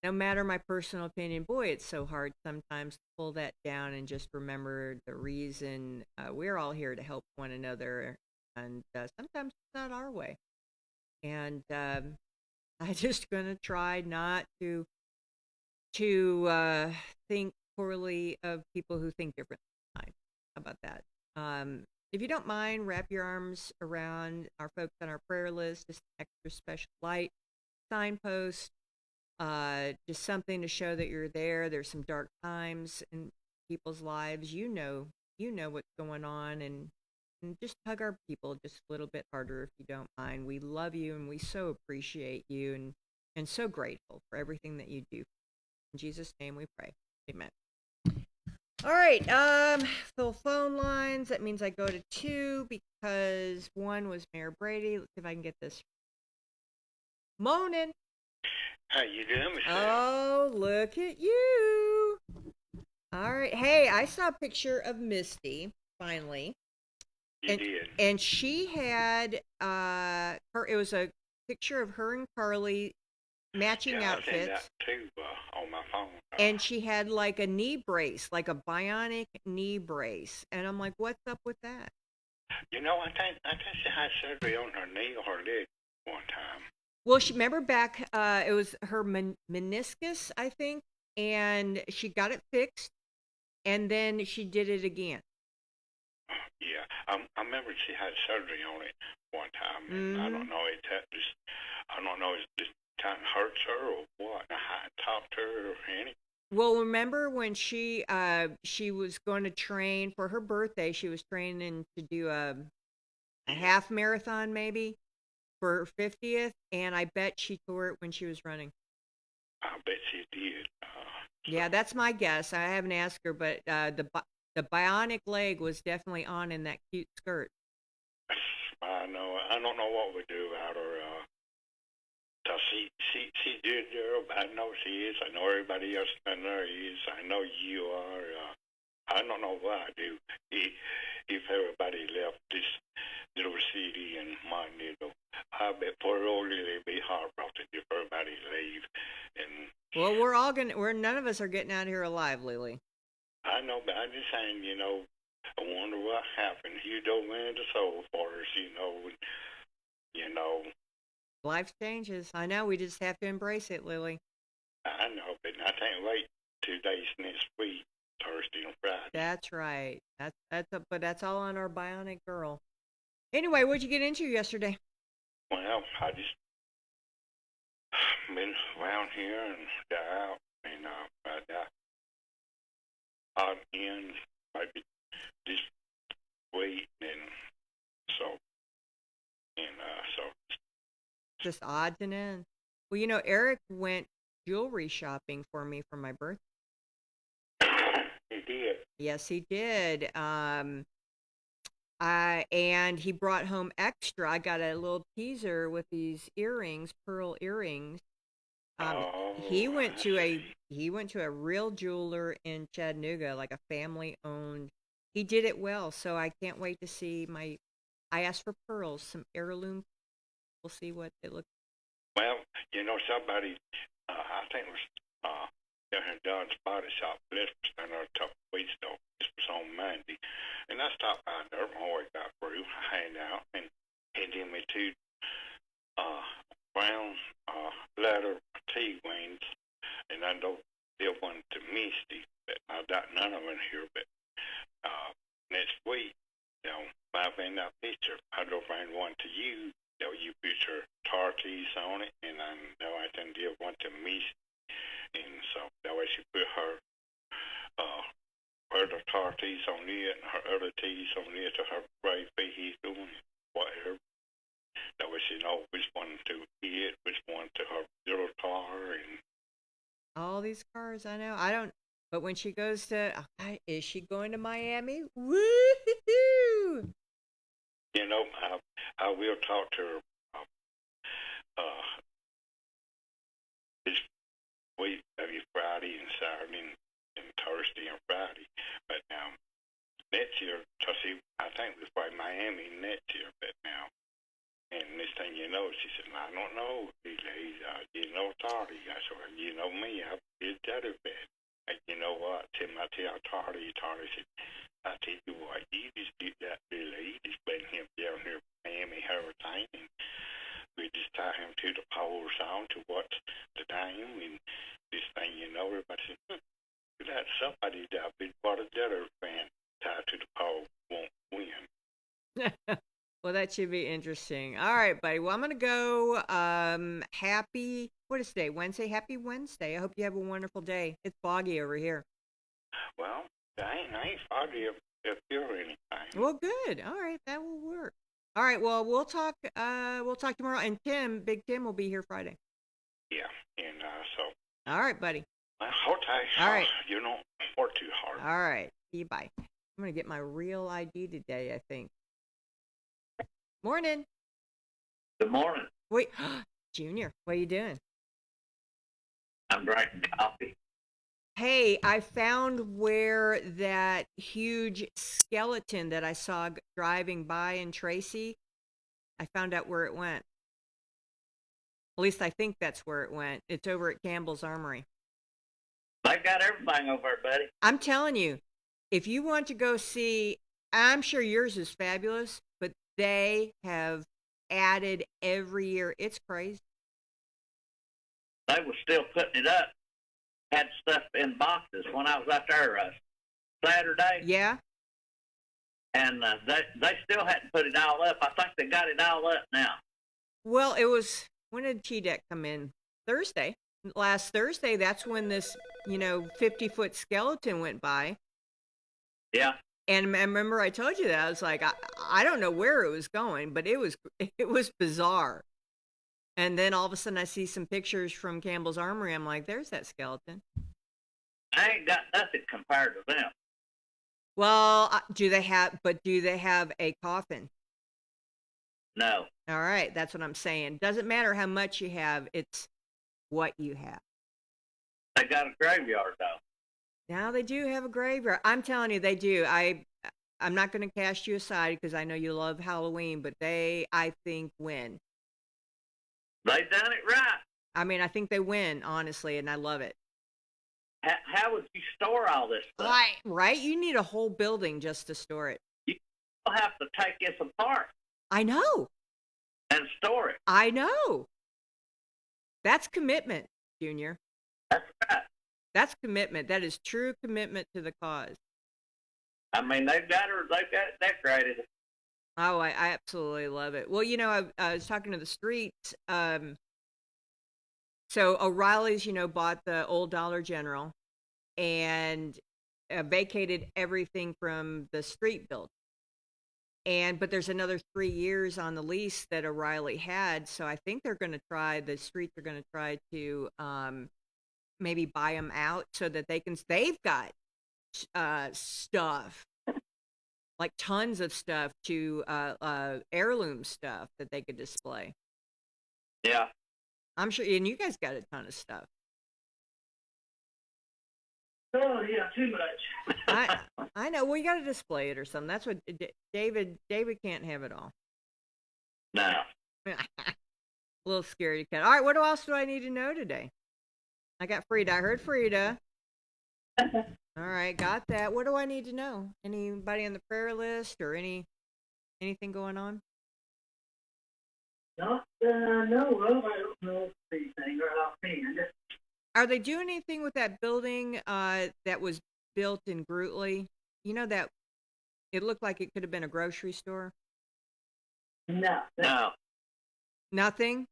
No matter my personal opinion, boy, it's so hard sometimes to pull that down and just remember the reason we're all here to help one another. And sometimes it's not our way. And I'm just going to try not to think poorly of people who think differently. How about that? If you don't mind, wrap your arms around our folks on our prayer list. Just an extra special light, signpost, just something to show that you're there. There's some dark times in people's lives. You know what's going on, and just hug our people just a little bit harder if you don't mind. We love you, and we so appreciate you, and so grateful for everything that you do. In Jesus' name we pray. Amen. All right, full phone lines. That means I go to 2 because 1 was Mayor Brady. Let's see if I can get this. Moaning. How you doing, Michelle? Oh, look at you. All right. Hey, I saw a picture of Misty, finally. You did. And she had it was a picture of her and Carly matching outfits. I seen that too on my phone. And she had like a knee brace, like a bionic knee brace. And I'm like, what's up with that? You know, I think she had surgery on her knee or her leg one time. Well, she remember back, it was her meniscus, I think, and she got it fixed, and then she did it again. Yeah, I remember she had surgery on it one time, and I don't know if this time hurts her or what. I hadn't talked to her or anything. Well, remember when she was going to train for her birthday? She was training to do a half marathon, maybe, for her 50th, and I bet she tore it when she was running. I bet she did. Yeah, that's my guess. I haven't asked her, but the bionic leg was definitely on in that cute skirt. I know. I don't know what we do about her. She's good girl. I know she is. I know everybody else in there is. I know you are. I don't know what I do. If everybody left this little city and my little, I bet poor old Lily be heartbroken if everybody leave. And well, none of us are getting out of here alive, Lily. I know, but I'm just saying, I wonder what happened. You dove into soul for us, Life changes. I know. We just have to embrace it, Lily. I know, but I can't wait 2 days next week, Thursday and Friday. That's right. But that's all on our bionic girl. Anyway, what'd you get into yesterday? Well, I just been around here and out, and out in maybe this week, and so. Just odds and ends. Well, Eric went jewelry shopping for me for my birthday. He did. Yes, he did. And he brought home extra. I got a little teaser with these earrings, pearl earrings. He went to a real jeweler in Chattanooga, like a family owned. He did it well, so I can't wait to see I asked for pearls, some heirloom. We'll see what it looks like. Well, somebody, I think it was down here Don's Body Shop, this was down there a couple of weeks ago. This was on Monday. And I stopped by there, my boy got through, hang out, and he gave me 2 brown leather tea wings, and I know they'll one to Misty, but I got none of them here, but next week, I found that picture. I don't find one to you. You put your tarties on it, and I know I can give one to Misty, and so that way she put her tarties on it and her other teas on it to her brave vehicle and whatever. That way she knows which one to it, which one to her little car, and all these cars. I know. I don't. But when she goes to, is she going to Miami? Woo-hoo-hoo! I will talk to her this week, maybe Friday and Saturday and Thursday and Friday. But now, next year, I think it's by Miami next year, but now, and this thing she said, I don't know, Tardy. I said, well, you know me, I did that a bit. And you know what, Tim, I tell Tardy said, I tell you what, you just did that Billy. You just bring him down here to Miami Hurricane, and we just tie him to the pole song to watch the time, and this thing, everybody said, that's somebody that been part of the other fan tied to the pole won't win. Well, that should be interesting. All right, buddy. Well, I'm going to go. What is today? Wednesday? Happy Wednesday. I hope you have a wonderful day. It's foggy over here. Well, I ain't foggy if you're anything. Well, good. All right, that will work. All right, well, we'll talk tomorrow. And Big Tim will be here Friday. Yeah, and so. All right, buddy. Okay. All right. You don't work too hard. All right. See you. Bye. I'm going to get my real ID today, I think. Morning. Good morning. Wait, Junior, what are you doing? I'm drinking coffee. Hey, I found where that huge skeleton that I saw driving by in Tracy, I found out where it went. At least I think that's where it went. It's over at Campbell's Armory. They've got everything over there, buddy. I'm telling you, if you want to go see, I'm sure yours is fabulous, but they have added every year. It's crazy. They were still putting it up. Had stuff in boxes when I was out there Saturday. Yeah. And they still hadn't put it all up. I think they got it all up now. Well, it was, when did T-Deck come in? Thursday. Last Thursday, that's when this, 50-foot skeleton went by. Yeah. And I remember I told you that. I was like, I don't know where it was going, but it was bizarre. And then all of a sudden I see some pictures from Campbell's Armory. I'm like, there's that skeleton. I ain't got nothing compared to them. Well, do they have a coffin? No. All right, that's what I'm saying. Doesn't matter how much you have, it's what you have. They got a graveyard, though. Now they do have a graveyard. I'm telling you, they do. I'm not going to cast you aside because I know you love Halloween, but they, I think, win. They done it right. I mean, I think they win, honestly, and I love it. How would you store all this stuff? Right? You need a whole building just to store it. You have to take this apart. I know. And store it. I know. That's commitment, Junior. That's right. That's commitment. That is true commitment to the cause. I mean, they've got it decorated. Oh, I absolutely love it. Well, I was talking to the streets. So O'Reilly's, bought the old Dollar General and vacated everything from the street building. But there's another 3 years on the lease that O'Reilly had. So I think the streets are going to try to maybe buy them out so that they've got stuff, like tons of stuff to heirloom stuff that they could display. Yeah. I'm sure, and you guys got a ton of stuff. Oh, yeah, too much. I know. Well, you got to display it or something. That's what David can't have it all. No. A little scary cat. All right, what else do I need to know today? I got Frida. I heard Frida. All right, got that. What do I need to know? Anybody on the prayer list or anything going on? No, I don't know anything right offhand. Are they doing anything with that building that was built in Grootley? You know that it looked like it could have been a grocery store? No. Nothing?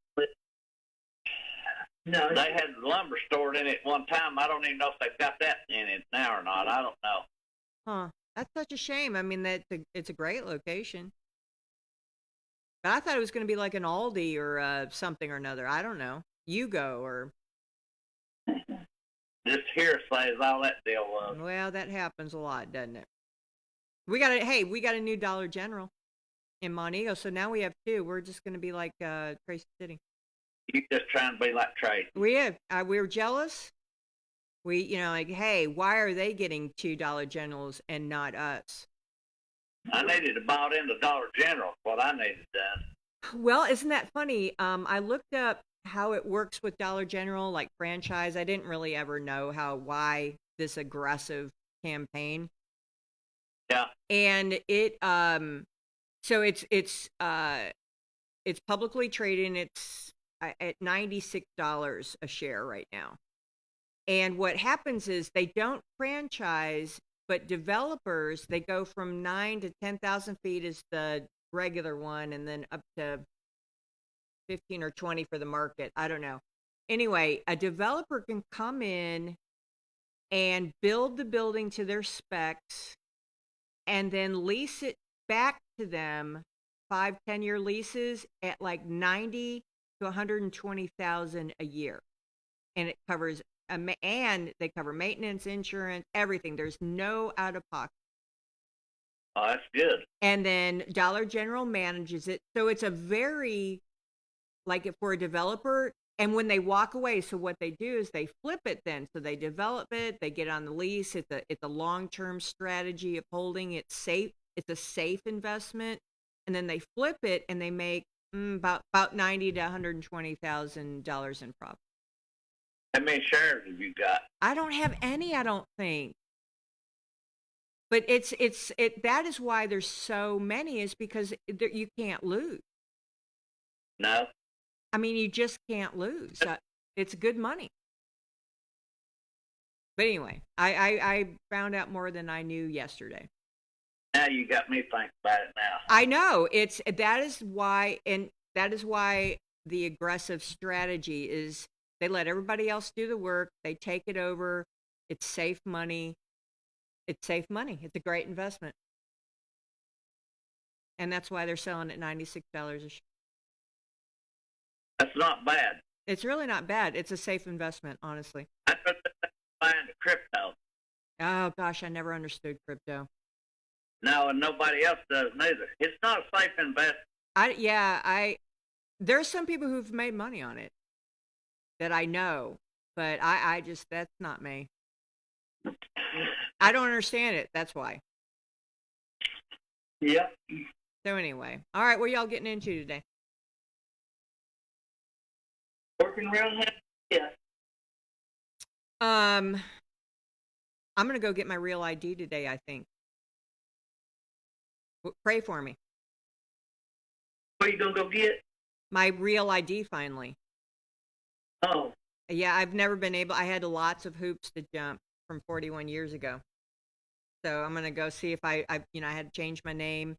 No. They had lumber stored in it one time. I don't even know if they've got that in it now or not. I don't know. Huh. That's such a shame. I mean, it's a great location. But I thought it was going to be like an Aldi or something or another. I don't know. Yugo or... Just hearsay is all that deal was. Well, that happens a lot, doesn't it? We got a new Dollar General in Montego, so now we have two. We're just going to be like Tracy City. You just trying to be like Tracy. We were jealous. We, hey, why are they getting $2 Generals and not us? I needed to buy into Dollar General, what I needed done. Well, isn't that funny? I looked up how it works with Dollar General, like franchise. I didn't really ever know why this aggressive campaign. Yeah. And it, so it's publicly traded. It's at $96 a share right now. And what happens is they don't franchise, but developers, they go from 9 to 10,000 feet is the regular one, and then up to 15 or 20 for the market. I don't know. Anyway, a developer can come in and build the building to their specs and then lease it back to them, 5-10-year leases at like 90 to 120,000 a year. And it covers and they cover maintenance, insurance, everything. There's no out of pocket. Oh, that's good. And then Dollar General manages it. So it's a very, like, if for a developer, And when they walk away, so what they do is they flip it then. So they develop it, they get on the lease. It's a long-term strategy of holding it safe. It's a safe investment. And then they flip it and they make about $90,000 to $120,000 in profit. How many shares have you got? I don't have any, I don't think. But that is why there's so many, is because you can't lose. No. I mean, you just can't lose. It's good money. But anyway, I found out more than I knew yesterday. Now you got me thinking about it now. I know. That is why the aggressive strategy is they let everybody else do the work. They take it over. It's safe money. It's safe money. It's a great investment. And that's why they're selling at $96 a share. That's not bad. It's really not bad. It's a safe investment, honestly. I thought they were buying the crypto. Oh, gosh, I never understood crypto. No, and nobody else does neither. It's not a safe investment. There's some people who've made money on it that I know, but I just, that's not me. I don't understand it. That's why. Yep. So anyway, all right, what are y'all getting into today? Working around here? Yeah. I'm gonna go get my real ID today, I think. Pray for me. What are you gonna go get? My real ID finally. Oh. Yeah, I've never been able. I had lots of hoops to jump from 41 years ago. So I'm gonna go see if I had to change my name.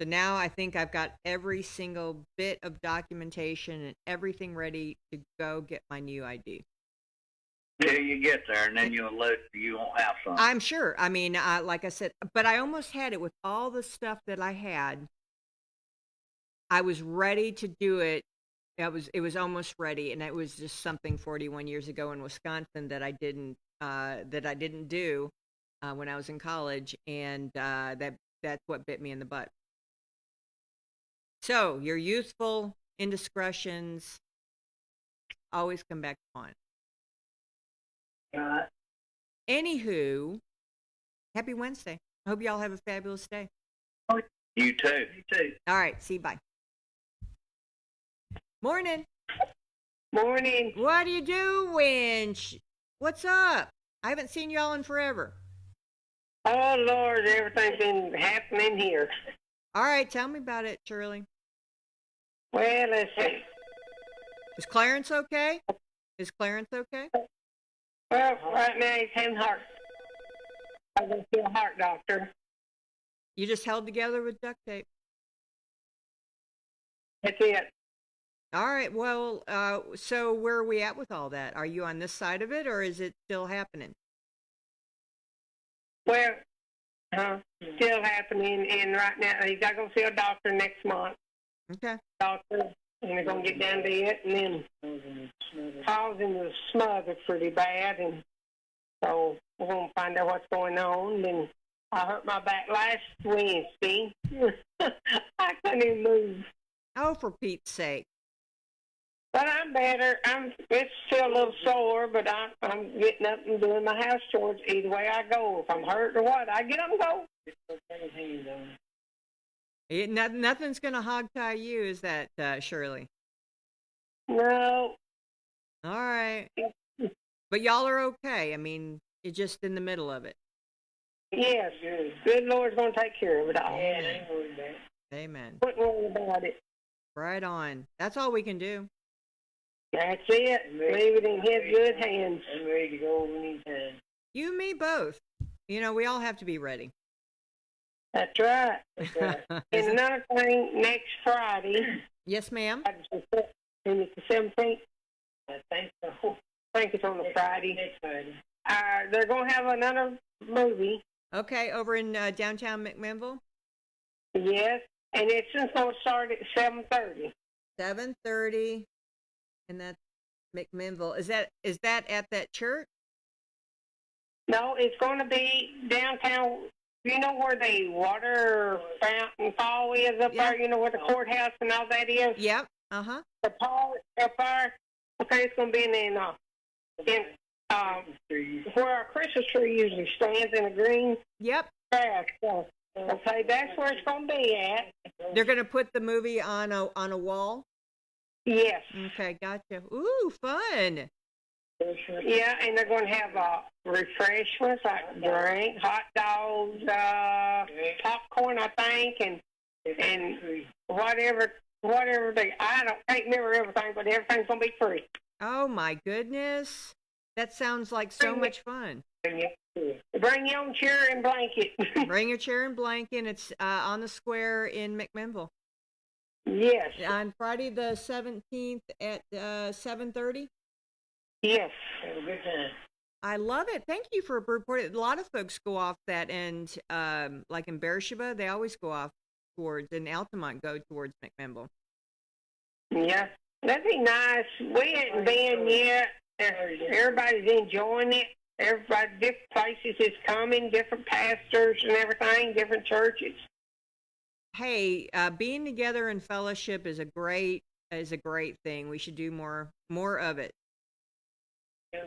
So now I think I've got every single bit of documentation and everything ready to go get my new ID. Till you get there, and then you won't have some. I'm sure. I mean, like I said, but I almost had it with all the stuff that I had. I was ready to do it. It was almost ready, and it was just something 41 years ago in Wisconsin that I didn't do when I was in college, and that's what bit me in the butt. So your youthful indiscretions always come back on. Anywho, happy Wednesday. I hope y'all have a fabulous day. You too. You too. All right. See you. Bye. Morning. Morning. What are you doing? What's up? I haven't seen y'all in forever. Oh, Lord, everything's been happening here. All right. Tell me about it, Shirley. Well, let's see. Is Clarence okay? Is Clarence okay? Well, right now he's having heart. I'm going to see a heart doctor. You just held together with duct tape. That's it. All right. Well, so where are we at with all that? Are you on this side of it, or is it still happening? Well, still happening, and right now he's got to go see a doctor next month. Okay. Doctor, and they're going to get down to it, and then causing the smother pretty bad, and so we're going to find out what's going on. Then I hurt my back last Wednesday. I couldn't even move. Oh, for Pete's sake. But I'm better. It's still a little sore, but I'm getting up and doing my house chores either way I go. If I'm hurt or what, I get up and go. Nothing's going to hog-tie you, is that, Shirley? No. All right. But y'all are okay. I mean, you're just in the middle of it. Yes. Good Lord's going to take care of it all. Yeah, ain't worried about it. Amen. Don't worry about it. Right on. That's all we can do. That's it. Leave it in his good hands. I'm ready to go anytime. You and me both. You know, we all have to be ready. That's right. And another thing, next Friday. Yes, ma'am. And it's the 17th. I think so. I think it's on a Friday. Next Friday. They're going to have another movie. Okay, over in downtown McMinnville? Yes, and it's just going to start at 7:30. 7:30, and that's McMinnville. Is that at that church? No, it's going to be downtown. You know where the water fountain fall is up there? You know where the courthouse and all that is? Yep. Uh-huh. The park up there, Okay, it's going to be where our Christmas tree usually stands in a green grass. So, okay, that's where it's going to be at. They're going to put the movie on a wall? Yes. Okay, gotcha. Ooh, fun. Yeah, and they're going to have refreshments like drink, hot dogs, popcorn, I think, and whatever I can't remember everything, but everything's going to be free. Oh, my goodness. That sounds like so much fun. Bring your own chair and blanket. Bring your chair and blanket. It's on the square in McMinnville. Yes. On Friday the 17th at 7:30? Yes. I love it. Thank you for reporting. A lot of folks go off that end, like in Beersheba, they always go off towards, and Altamont go towards McMinnville. Yeah, that'd be nice. We hadn't been yet. Everybody's enjoying it. Everybody, different places is coming, different pastors and everything, different churches. Hey, being together in fellowship is a great thing. We should do more of it.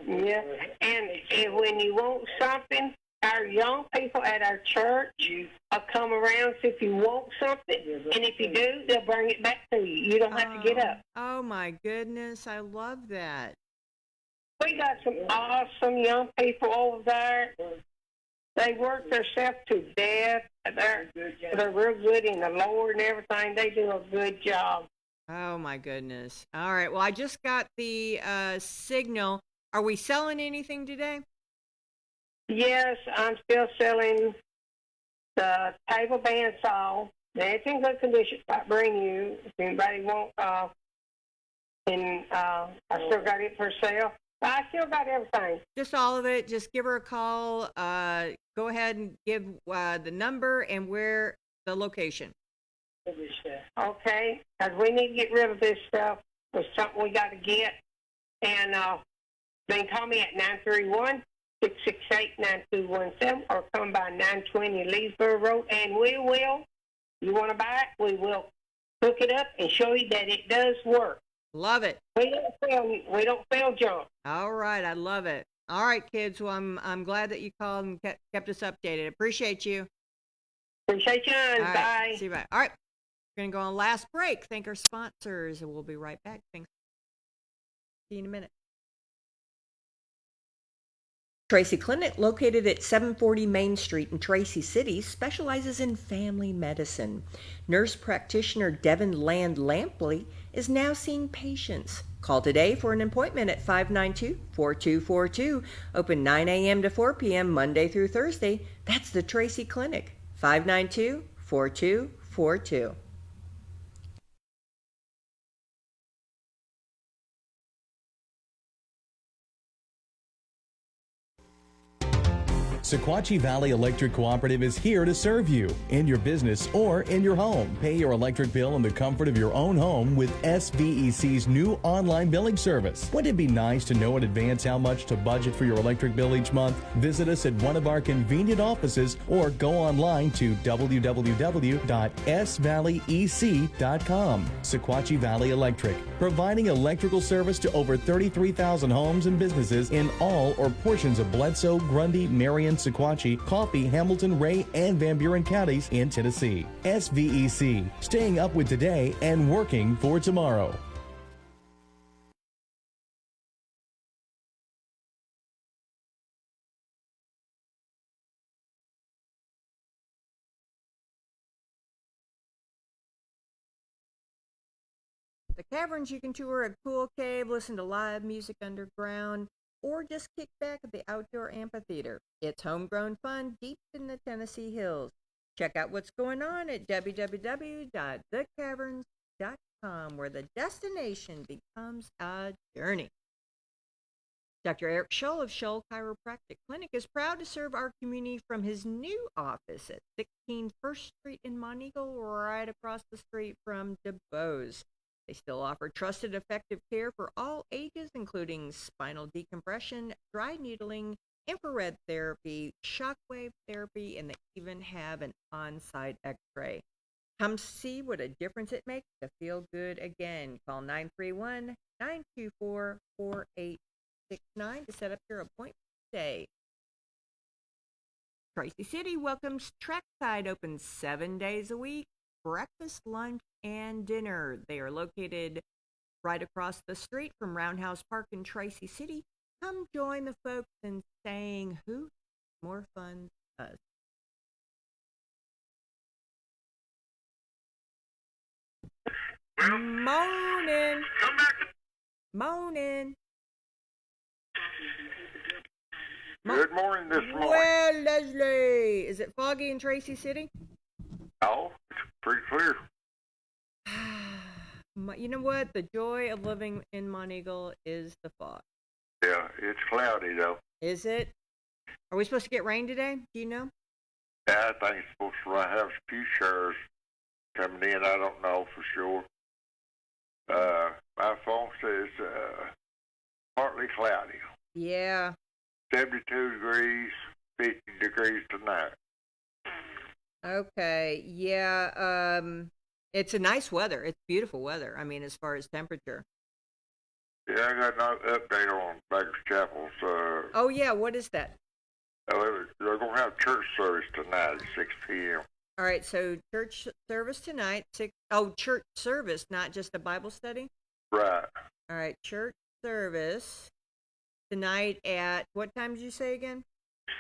Yeah, and when you want something, our young people at our church will come around. So if you want something, and if you do, they'll bring it back to you. You don't have to get up. Oh my goodness, I love that. We got some awesome young people over there. They work themselves to death. They're real good in the Lord and everything. They do a good job. Oh my goodness. All right. Well, I just got the signal. Are we selling anything today? Yes, I'm still selling the table bandsaw. It's in good condition. I bring you if anybody wants. And I still got it for sale. I still got everything. Just all of it. Just give her a call. Go ahead and give the number and where the location. Okay, because we need to get rid of this stuff. It's something we got to get. And they can call me at 931-668-9217 or come by 920 Leesburg Road. And we will, you want to buy it, we will hook it up and show you that it does work. Love it. We don't fail junk. All right, I love it. All right, kids. Well, I'm glad that you called and kept us updated. Appreciate you. Appreciate you. All Bye. Right, see you. Bye. All right, we're gonna go on last break. Thank our sponsors, and we'll be right back. Thanks. See you in a minute. Tracy Clinic, located at 740 Main Street in Tracy City, specializes in family medicine. Nurse practitioner Devin Land Lampley is now seeing patients. Call today for an appointment at 592-4242. Open 9 a.m. to 4 p.m. Monday through Thursday. That's the Tracy Clinic. 592-4242. Sequatchie Valley Electric Cooperative is here to serve you in your business or in your home. Pay your electric bill in the comfort of your own home with SVEC's new online billing service. Wouldn't it be nice to know in advance how much to budget for your electric bill each month? Visit us at one of our convenient offices or go online to www.svalleyec.com. Sequatchie Valley Electric, providing electrical service to over 33,000 homes and businesses in all or portions of Bledsoe, Grundy, Marion, Sequatchie, Coffee, Hamilton, Ray, and Van Buren counties in Tennessee. SVEC, staying up with today and working for tomorrow. The caverns you can tour at Cool Cave, listen to live music underground, or just kick back at the outdoor amphitheater. It's homegrown fun deep in the Tennessee hills. Check out what's going on at www.thecaverns.com, where the destination becomes a journey. Dr. Eric Scholl of Scholl Chiropractic Clinic is proud to serve our community from his new office at 16 First Street in Montego, right across the street from DuBose. They still offer trusted, effective care for all ages, including spinal decompression, dry needling, infrared therapy, shockwave therapy, and they even have an on-site x-ray. Come see what a difference it makes to feel good again. Call 924-4869 to set up your appointment today. Tracy City welcomes Trackside, open 7 days a week, breakfast, lunch, and dinner. They are located right across the street from Roundhouse Park in Tracy City. Come join the folks in saying who more fun than us. Morning. Come back. Morning. Good morning this morning. Well, Leslie, is it foggy in Tracy City? Oh, it's pretty clear. You know what? The joy of living in Monteagle is the fog. Yeah, it's cloudy though. Is it? Are we supposed to get rain today? Do you know? Yeah, I think it's supposed to have a few showers coming in. I don't know for sure. My phone says partly cloudy. Yeah. 72 degrees, 50 degrees tonight. Okay. Yeah. It's a nice weather. It's beautiful weather. I mean, as far as temperature. Yeah, I got an update on Baker's Chapel's. Oh yeah. What is that? They're going to have church service tonight at 6 p.m. All right. So church service tonight. Church service, not just a Bible study. Right. All right. Church service tonight at what time did you say again?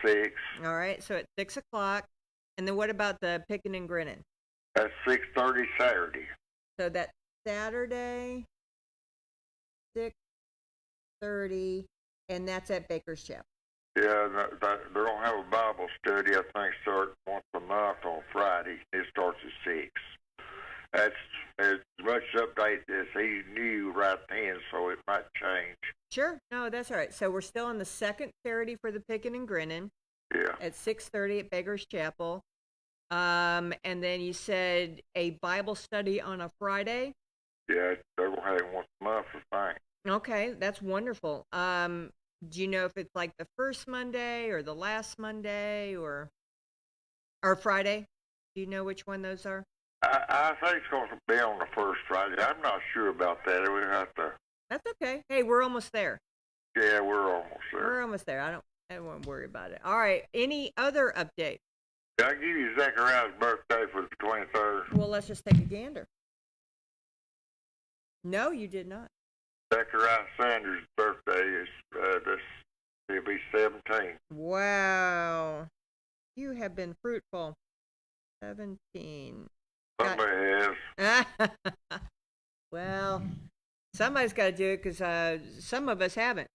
6. All right. So at 6 o'clock. And then what about the picking and grinning? That's 6:30 Saturday. So that's Saturday, 6:30, and that's at Baker's Chapel. Yeah, they're going to have a Bible study, I think, start once a month on Friday. It starts at 6. That's as much update as he knew right then, so it might change. Sure. No, that's all right. So we're still on the second Saturday for the picking and grinning. Yeah. At 6:30 at Baker's Chapel. And then you said a Bible study on a Friday? Yeah, they're going to have it once a month, I think. Okay, that's wonderful. Do you know if it's like the first Monday or the last Monday or Friday? Do you know which one those are? I think it's going to be on the first Friday. I'm not sure about that. We have to. That's okay. Hey, we're almost there. Yeah, we're almost there. We're almost there. I won't worry about it. All right. Any other update? Did I give you Zechariah's birthday for the 23rd? Well, let's just take a gander. No, you did not. Zechariah Sanders' birthday is he'll be 17. Wow. You have been fruitful. 17. Somebody has. Well, somebody's got to do it because some of us haven't.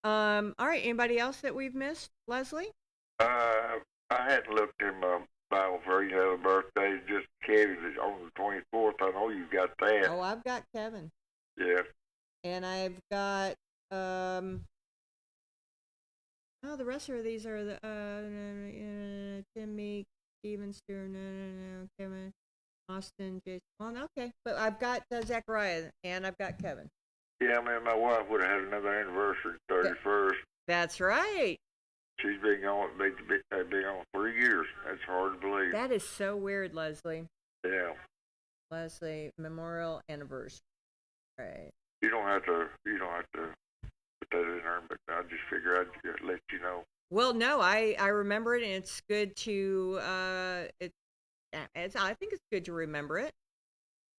All right. Anybody else that we've missed? Leslie? I hadn't looked in my Bible for any other birthdays. Just Kevin's on the 24th. I know you got that. Oh, I've got Kevin. Yeah. And I've got the rest of these are the Tim Meek, Steven Stewart, Kevin, Austin, Jason. Well, okay, but I've got Zechariah and I've got Kevin. Yeah, I mean, my wife would have had another anniversary, 31st. That's right. She's been gone 3 years. That's hard to believe. That is so weird, Leslie. Yeah. Leslie, memorial anniversary. Right. You don't have to put that in there, but I just figure I'd let you know. Well, no, I remember it, and it's good to I think it's good to remember it.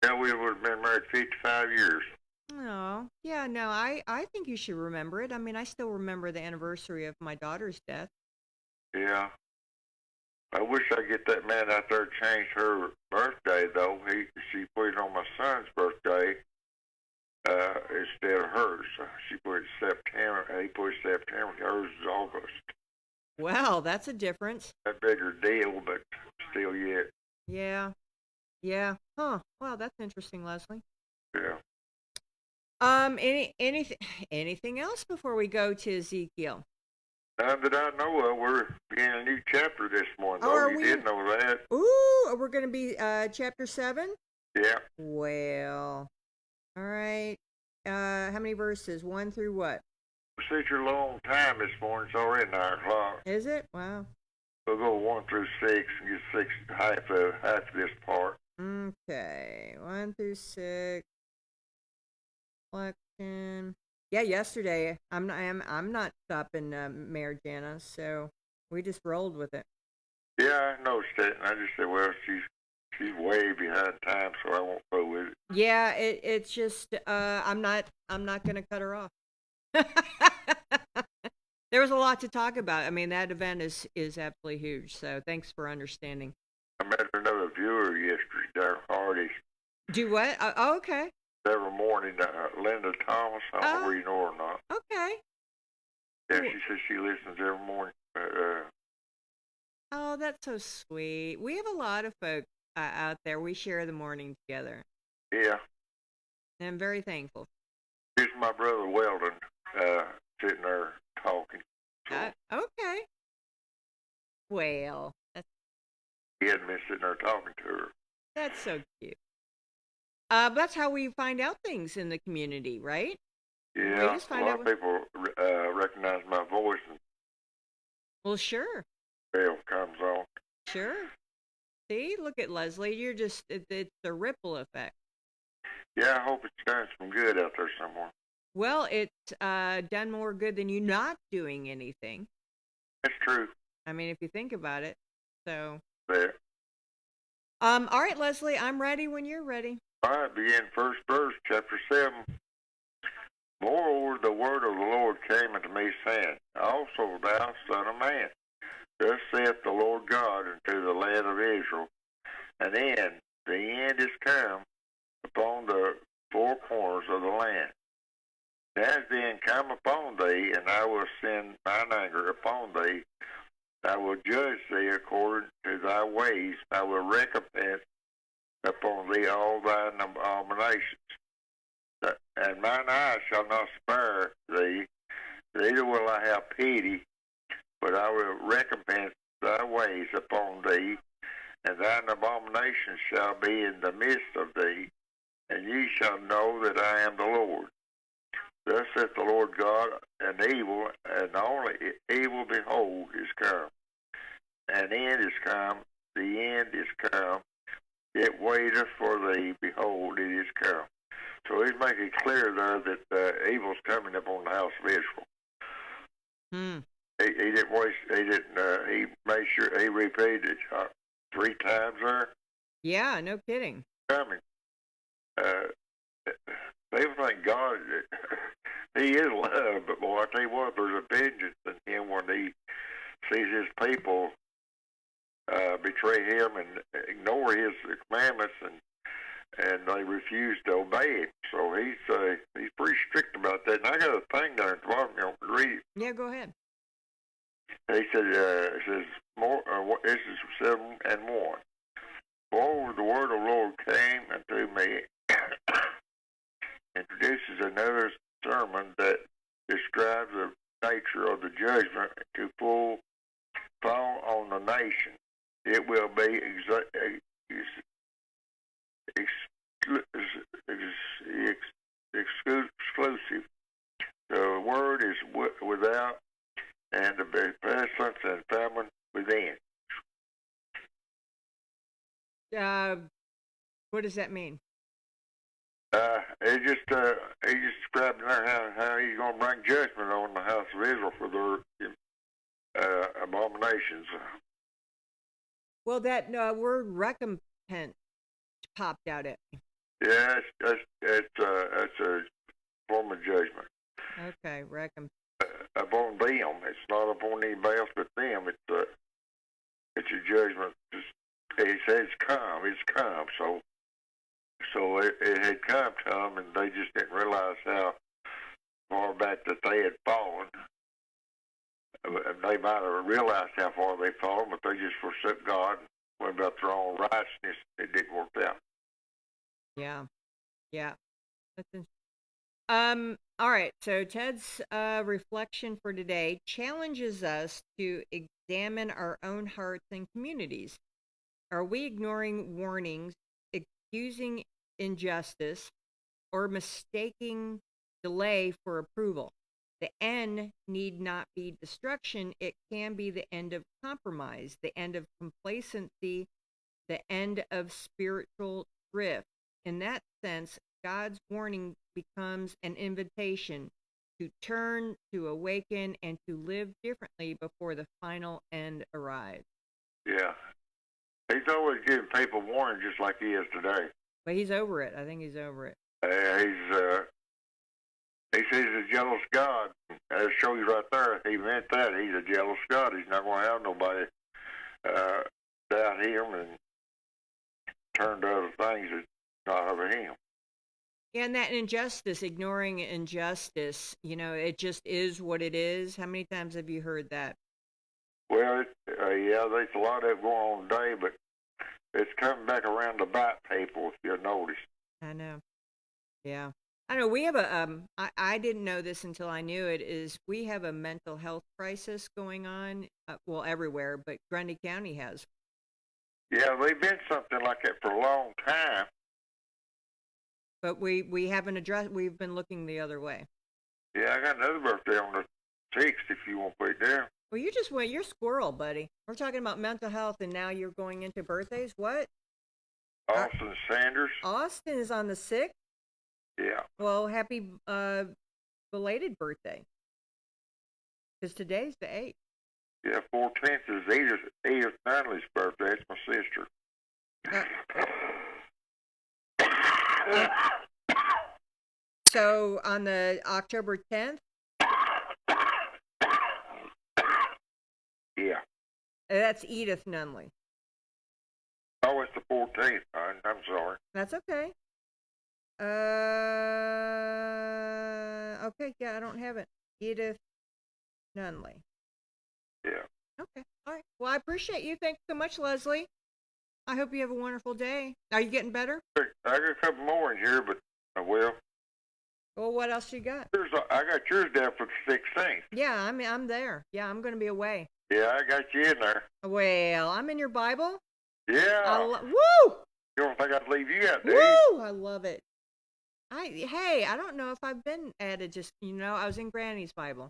Yeah, we would have been married 55 years. Oh, yeah, no, I think you should remember it. I mean, I still remember the anniversary of my daughter's death. Yeah. I wish I'd get that man out there to change her birthday, though. She put it on my son's birthday instead of hers. She put it September, and he put it September. Hers is August. Well, that's a difference. A bigger deal, but still yet. Yeah. Yeah. Huh. Well, that's interesting, Leslie. Yeah. Anything else before we go to Ezekiel? None that I know of. We're beginning a new chapter this morning, though. Are You we? did know that. Ooh, we're going to be chapter 7? Yeah. Well, all right. How many verses? 1 through what? Such a long time this morning. It's already 9 o'clock. Is it? Wow. We'll go 1 through 6 and get half of this part. Okay. 1 through 6. reflection. Yeah, yesterday I'm not stopping Mayor Jana, so we just rolled with it. Yeah, I noticed that, and I just said, well, she's way behind time, so I won't go with it. Yeah, it's just I'm not gonna cut her off. There was a lot to talk about. I mean, that event is absolutely huge. So thanks for understanding. I met another viewer yesterday, Darren Hardy. Do what? Oh, okay. Every morning, Linda Thomas. I don't know where you know her or not. Okay. Yeah, she says she listens every morning. Oh, that's so sweet. We have a lot of folks out there. We share the morning together. Yeah. And I'm very thankful. Here's my brother Weldon sitting there talking. So okay. Well, he hadn't been sitting there talking to her. That's so cute. That's how we find out things in the community, right? Yeah, a lot of people recognize my voice. And well, sure. Bell comes on. Sure. See, look at Leslie. You're just, it's a ripple effect. Yeah, I hope it's done some good out there somewhere. Well, it's done more good than you not doing anything. That's true. I mean, if you think about it. So. Yeah. All right, Leslie, I'm ready when you're ready. All right, begin first verse, chapter 7. Moreover, the word of the Lord came unto me, saying, also thou son of man, thus saith the Lord God unto the land of Israel, the end is come upon the four corners of the land. It has then come upon thee, and I will send mine anger upon thee. I will judge thee according to thy ways. I will recompense upon thee all thine abominations. And mine eye shall not spare thee, neither will I have pity, but I will recompense thy ways upon thee, and thine abominations shall be in the midst of thee, and ye shall know that I am the Lord. Thus saith the Lord God, and evil, and only evil, behold, is come. An end is come, the end is come. It waiteth for thee, behold, it is come. So he's making it clear there that evil's coming upon the house of Israel. He didn't waste. He didn't. He made sure he repeated it 3 times there. Yeah, no kidding. Coming. People think God, he is love, but boy, I tell you what, there's a vengeance in him when he sees his people betray him and ignore his commandments, and they refuse to obey him. So he's pretty strict about that. And I got a thing there at the bottom. You want to read it? Yeah, go ahead. He said, it says, this is 7 and 1. Moreover, the word of the Lord came unto me, introduces another sermon that describes the nature of the judgment to fall on the nation. It will be exclusive. The word is without, and the pestilence and famine within. What does that mean? He just described there how he's going to bring judgment on the house of Israel for their abominations. Well, that word recompense popped out at me. Yeah, it's a form of judgment. Okay, recompense. Upon them. It's not upon anybody else but them. It's a judgment. He says it's come. So it had come to them, and they just didn't realize how far back that they had fallen. They might have realized how far they'd fallen, but they just forsook God and went about their own righteousness. It didn't work out. Yeah. That's interesting. All right, so Ted's reflection for today challenges us to examine our own hearts and communities. Are we ignoring warnings, excusing injustice, or mistaking delay for approval? The end need not be destruction. It can be the end of compromise, the end of complacency, the end of spiritual drift. In that sense, God's warning becomes an invitation to turn, to awaken, and to live differently before the final end arrives. Yeah. He's always giving people warning just like he is today. But he's over it. I think he's over it. He says he's a jealous God. That shows you right there. He meant that. He's a jealous God. He's not going to have nobody doubt him and turn to other things that not of him. Yeah, and that injustice, ignoring injustice, it just is what it is. How many times have you heard that? Well, yeah, there's a lot of it going on today, but it's coming back around to bite people, if you notice. I know. Yeah. I know we have I didn't know this until I knew it, is we have a mental health crisis going on, well, everywhere, but Grundy County has. Yeah, they've been something like that for a long time. But we haven't addressed, we've been looking the other way. Yeah, I got another birthday on the 6th if you want to put it down. Well, you're squirrel, buddy. We're talking about mental health, and now you're going into birthdays? What? Austin Sanders. Austin is on the 6th? Yeah. Well, happy belated birthday. Because today's the 8th. Yeah, 14th is Edith Nunley's birthday. It's my sister. So on the October 10th? Yeah. That's Edith Nunley. Oh, it's the 14th. I'm sorry. That's okay. Okay, yeah, I don't have it. Edith Nunley. Yeah. Okay, all right. Well, I appreciate you. Thanks so much, Leslie. I hope you have a wonderful day. Are you getting better? I got a couple more in here, but I will. Well, what else you got? I got yours down for the 16th. Yeah, I'm there. Yeah, I'm going to be away. Yeah, I got you in there. Well, I'm in your Bible. Yeah. Woo! You don't think I'd leave you out there? Woo! I love it. I don't know if I've been added. Just I was in Granny's Bible.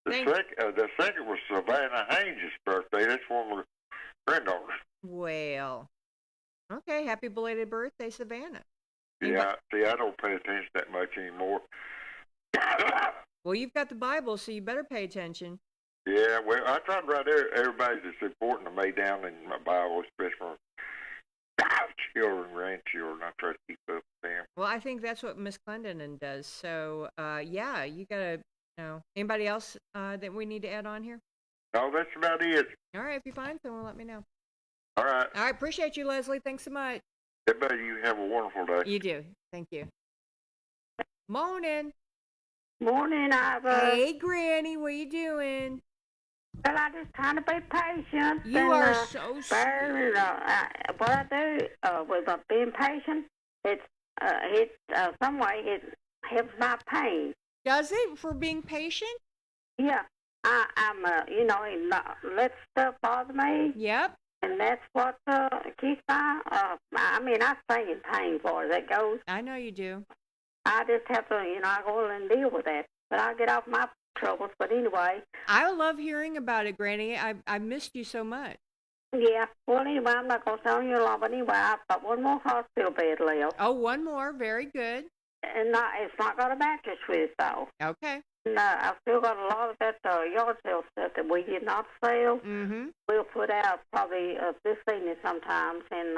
The second was Savannah Haynes' birthday. That's one of my granddaughters. Well, okay. Happy belated birthday, Savannah. Yeah. See, I don't pay attention that much anymore. Well, you've got the Bible, so you better pay attention. Yeah. Well, I try to write everybody that's important to me down in my Bible, especially for children, grandchildren. I try to keep up with them. Well, I think that's what Miss Clendenin does. So, yeah, you gotta know. Anybody else that we need to add on here? No, that's about it. All right, if you find someone, let me know. All right. All right, appreciate you, Leslie. Thanks so much. Everybody, you have a wonderful day. You do. Thank you. Morning. Morning, Ivor. Hey, Granny, what you doing? Well, I just trying to be patient. You are so sweet. What I do with being patient, it's some way it helps my pain. Does it, for being patient? Yeah, I'm let stuff bother me. Yep. And that's what keeps my. I stay in pain for it. That goes. I know you do. I just have to, I go and deal with that. But I'll get off my troubles. But anyway. I love hearing about it, Granny. I missed you so much. Yeah. Well, anyway, I'm not going to tell you long. But anyway, I've got one more hospital bed left. Oh, one more. Very good. And it's not got a mattress with it, though. Okay. No, I've still got a lot of that yard sale stuff that we did not sell. Mm-hmm. We'll put out probably this evening sometimes and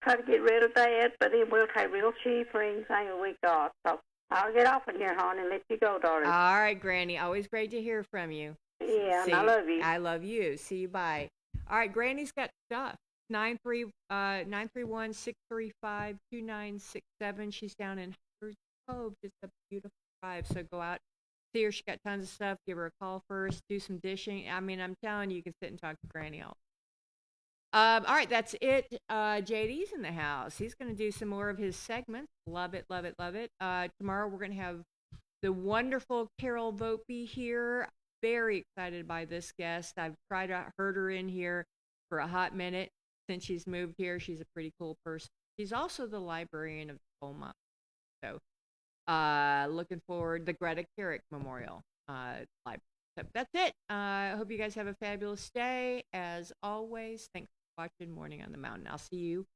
try to get rid of that, but then we'll take real cheap for anything that we got. So I'll get off in here, hon, and let you go, darling. All right, Granny. Always great to hear from you. Yeah, and I love you. I love you. See you. Bye. All right, Granny's got stuff. 931-635-2967. She's down in Hers Cove. Just a beautiful drive. So go out, see her. She got tons of stuff. Give her a call first. Do some dishing. I mean, I'm telling you, you can sit and talk to Granny all. All right, that's it. JD's in the house. He's going to do some more of his segments. Love it, love it, love it. Tomorrow we're going to have the wonderful Carol Volpe here. Very excited by this guest. I've tried to herd her in here for a hot minute since she's moved here. She's a pretty cool person. She's also the librarian of Tacoma. So looking forward, the Greta Carrick Memorial Library. So that's it. I hope you guys have a fabulous day. As always, thanks for watching Morning on the Mountain. I'll see you